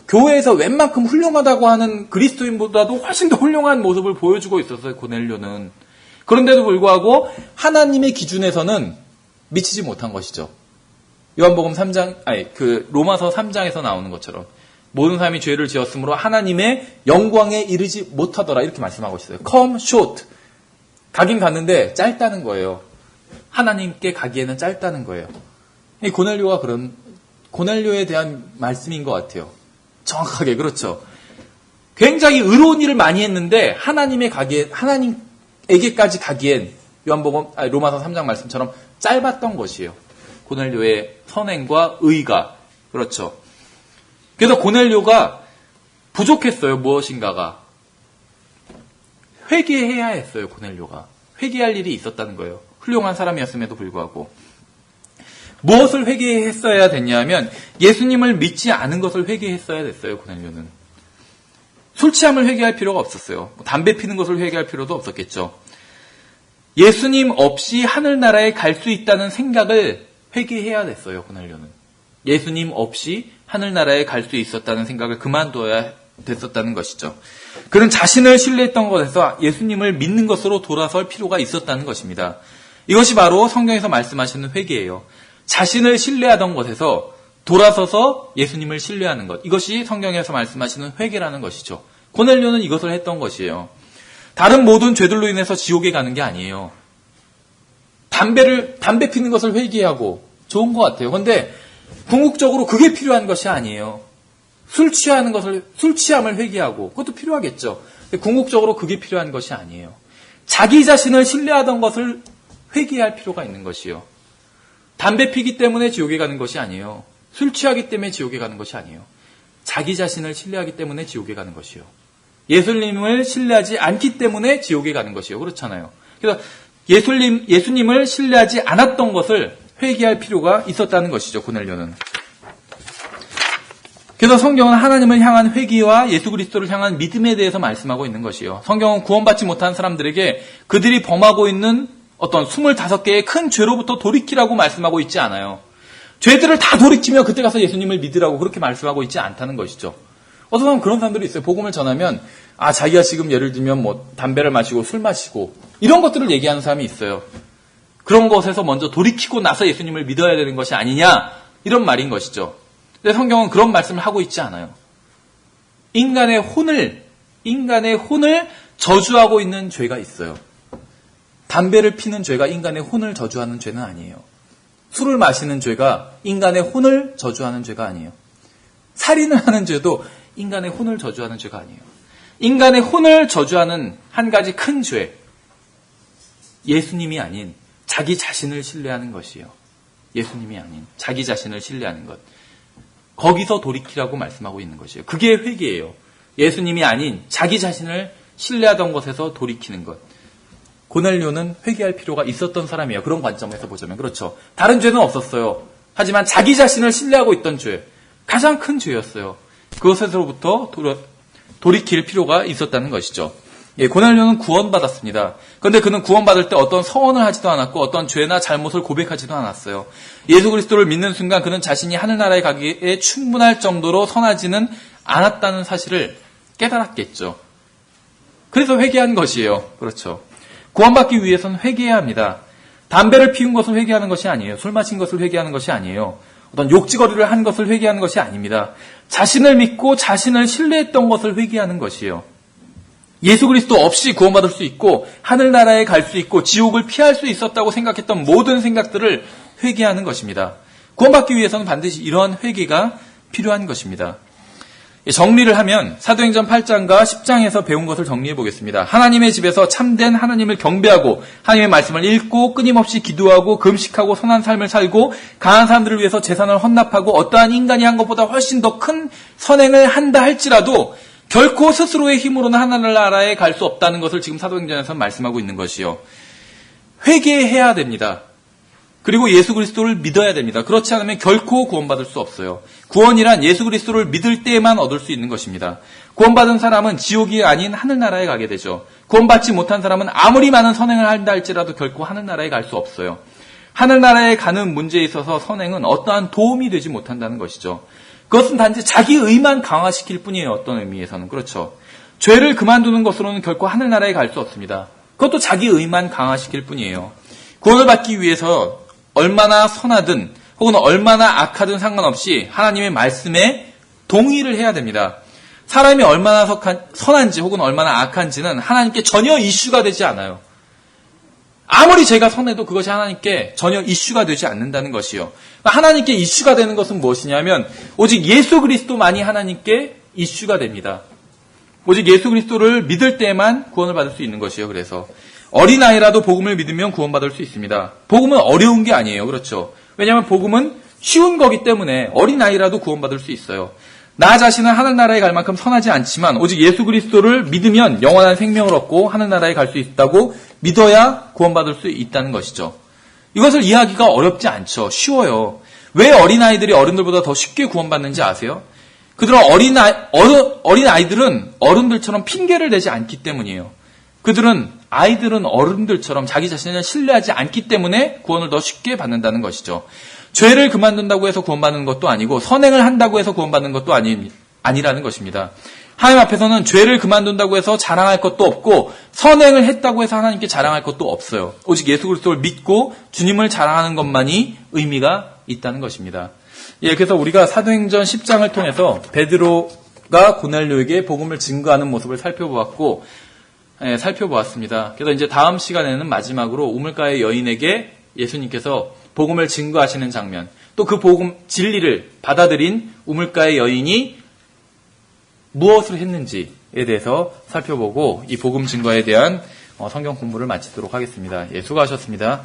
교회에서 웬만큼 훌륭하다고 하는 그리스도인보다도 훨씬 더 훌륭한 모습을 보여주고 있었어요. 고넬료는. 그런데도 불구하고 하나님의 기준에서는 미치지 못한 것이죠. 요한복음 3장, 로마서 3장에서 나오는 것처럼 모든 사람이 죄를 지었으므로 하나님의 영광에 이르지 못하더라 이렇게 말씀하고 있어요. Come short. 가긴 갔는데 짧다는 거예요. 하나님께 가기에는 짧다는 거예요. 이 고넬료에 대한 말씀인 것 같아요. 정확하게 그렇죠. 굉장히 의로운 일을 많이 했는데 하나님에게까지 가기엔 로마서 3장 말씀처럼 짧았던 것이에요. 고넬료의 선행과 의가. 그렇죠. 그래서 고넬료가 부족했어요. 무엇인가가. 회개해야 했어요. 고넬료가. 회개할 일이 있었다는 거예요. 훌륭한 사람이었음에도 불구하고. 무엇을 회개했어야 됐냐면 예수님을 믿지 않은 것을 회개했어야 됐어요. 고넬료는. 술 취함을 회개할 필요가 없었어요. 담배 피는 것을 회개할 필요도 없었겠죠. 예수님 없이 하늘나라에 갈 수 있다는 생각을 회개해야 됐어요. 고넬료는. 예수님 없이 하늘나라에 갈 수 있었다는 생각을 그만둬야 됐었다는 것이죠. 그는 자신을 신뢰했던 것에서 예수님을 믿는 것으로 돌아설 필요가 있었다는 것입니다. 이것이 바로 성경에서 말씀하시는 회개예요. 자신을 신뢰하던 것에서 돌아서서 예수님을 신뢰하는 것. 이것이 성경에서 말씀하시는 회개라는 것이죠. 고넬료는 이것을 했던 것이에요. 다른 모든 죄들로 인해서 지옥에 가는 게 아니에요. 담배 피는 것을 회개하고 좋은 것 같아요. 그런데 궁극적으로 그게 필요한 것이 아니에요. 술 취함을 회개하고 그것도 필요하겠죠. 근데 궁극적으로 그게 필요한 것이 아니에요. 자기 자신을 신뢰하던 것을 회개할 필요가 있는 것이요. 담배 피기 때문에 지옥에 가는 것이 아니에요. 술 취하기 때문에 지옥에 가는 것이 아니에요. 자기 자신을 신뢰하기 때문에 지옥에 가는 것이요. 예수님을 신뢰하지 않기 때문에 지옥에 가는 것이요. 그렇잖아요. 그래서 예수님을 신뢰하지 않았던 것을 회개할 필요가 있었다는 것이죠. 고넬료는. 그래서 성경은 하나님을 향한 회개와 예수 그리스도를 향한 믿음에 대해서 말씀하고 있는 것이요. 성경은 구원받지 못한 사람들에게 그들이 범하고 있는 어떤 25개의 큰 죄로부터 돌이키라고 말씀하고 있지 않아요. 죄들을 다 돌이키며 그때 가서 예수님을 믿으라고 그렇게 말씀하고 있지 않다는 것이죠. 어떤 사람은 그런 사람들이 있어요. 복음을 전하면 자기가 지금 예를 들면 담배를 마시고 술 마시고 이런 것들을 얘기하는 사람이 있어요. 그런 것에서 먼저 돌이키고 나서 예수님을 믿어야 되는 것이 아니냐 이런 말인 것이죠. 근데 성경은 그런 말씀을 하고 있지 않아요. 인간의 혼을 저주하고 있는 죄가 있어요. 담배를 피는 죄가 인간의 혼을 저주하는 죄는 아니에요. 술을 마시는 죄가 인간의 혼을 저주하는 죄가 아니에요. 살인을 하는 죄도 인간의 혼을 저주하는 죄가 아니에요. 인간의 혼을 저주하는 한 가지 큰 죄, 예수님이 아닌 자기 자신을 신뢰하는 것이에요. 예수님이 아닌 자기 자신을 신뢰하는 것. 거기서 돌이키라고 말씀하고 있는 것이에요. 그게 회개예요. 예수님이 아닌 자기 자신을 신뢰하던 것에서 돌이키는 것. 고넬료는 회개할 필요가 있었던 사람이에요. 그런 관점에서 보자면. 그렇죠. 다른 죄는 없었어요. 하지만 자기 자신을 신뢰하고 있던 죄, 가장 큰 죄였어요. 그것에서부터 돌이킬 필요가 있었다는 것이죠. 고넬료는 구원받았습니다. 그런데 그는 구원받을 때 어떤 서원을 하지도 않았고 어떤 죄나 잘못을 고백하지도 않았어요. 예수 그리스도를 믿는 순간 그는 자신이 하늘나라에 가기에 충분할 정도로 선하지는 않았다는 사실을 깨달았겠죠. 그래서 회개한 것이에요. 그렇죠. 구원받기 위해서는 회개해야 합니다. 담배를 피운 것을 회개하는 것이 아니에요. 술 마신 것을 회개하는 것이 아니에요. 어떤 욕지거리를 한 것을 회개하는 것이 아닙니다. 자신을 믿고 자신을 신뢰했던 것을 회개하는 것이에요. 예수 그리스도 없이 구원받을 수 있고 하늘나라에 갈 수 있고 지옥을 피할 수 있었다고 생각했던 모든 생각들을 회개하는 것입니다. 구원받기 위해서는 반드시 이러한 회개가 필요한 것입니다. 정리를 하면 사도행전 8장과 10장에서 배운 것을 정리해 보겠습니다. 하나님의 집에서 참된 하나님을 경배하고 하나님의 말씀을 읽고 끊임없이 기도하고 금식하고 선한 삶을 살고 강한 사람들을 위해서 재산을 헌납하고 어떠한 인간이 한 것보다 훨씬 더 큰 선행을 한다 할지라도 결코 스스로의 힘으로는 하늘나라에 갈 수 없다는 것을 지금 사도행전에서 말씀하고 있는 것이요. 회개해야 됩니다. 그리고 예수 그리스도를 믿어야 됩니다. 그렇지 않으면 결코 구원받을 수 없어요. 구원이란 예수 그리스도를 믿을 때에만 얻을 수 있는 것입니다. 구원받은 사람은 지옥이 아닌 하늘나라에 가게 되죠. 구원받지 못한 사람은 아무리 많은 선행을 한다 할지라도 결코 하늘나라에 갈 수 없어요. 하늘나라에 가는 문제에 있어서 선행은 어떠한 도움이 되지 못한다는 것이죠. 그것은 단지 자기 의만 강화시킬 뿐이에요. 어떤 의미에서는. 그렇죠. 죄를 그만두는 것으로는 결코 하늘나라에 갈 수 없습니다. 그것도 자기 의만 강화시킬 뿐이에요. 구원을 받기 위해서 얼마나 선하든 혹은 얼마나 악하든 상관없이 하나님의 말씀에 동의를 해야 됩니다. 사람이 얼마나 선한지 혹은 얼마나 악한지는 하나님께 전혀 이슈가 되지 않아요. 아무리 제가 선해도 그것이 하나님께 전혀 이슈가 되지 않는다는 것이요. 하나님께 이슈가 되는 것은 무엇이냐면 오직 예수 그리스도만이 하나님께 이슈가 됩니다. 오직 예수 그리스도를 믿을 때만 구원을 받을 수 있는 것이요. 그래서 어린아이라도 복음을 믿으면 구원받을 수 있습니다. 복음은 어려운 게 아니에요. 그렇죠. 왜냐하면 복음은 쉬운 거기 때문에 어린아이라도 구원받을 수 있어요. 나 자신은 하늘나라에 갈 만큼 선하지 않지만 오직 예수 그리스도를 믿으면 영원한 생명을 얻고 하늘나라에 갈 수 있다고 믿어야 구원받을 수 있다는 것이죠. 이것을 이해하기가 어렵지 않죠. 쉬워요. 왜 어린아이들이 어른들보다 더 쉽게 구원받는지 아세요? 그들은 어린아이들은 어른들처럼 핑계를 대지 않기 때문이에요. 아이들은 어른들처럼 자기 자신을 신뢰하지 않기 때문에 구원을 더 쉽게 받는다는 것이죠. 죄를 그만둔다고 해서 구원받는 것도 아니고 선행을 한다고 해서 구원받는 것도 아니라는 것입니다. 하나님 앞에서는 죄를 그만둔다고 해서 자랑할 것도 없고 선행을 했다고 해서 하나님께 자랑할 것도 없어요. 오직 예수 그리스도를 믿고 주님을 자랑하는 것만이 의미가 있다는 것입니다. 예, 그래서 우리가 사도행전 10장을 통해서 베드로가 고넬료에게 복음을 증거하는 모습을 살펴보았습니다. 그래서 이제 다음 시간에는 마지막으로 우물가의 여인에게 예수님께서 복음을 증거하시는 장면, 또 그 복음 진리를 받아들인 우물가의 여인이 무엇을 했는지에 대해서 살펴보고 이 복음 증거에 대한 성경 공부를 마치도록 하겠습니다. 예, 수고하셨습니다.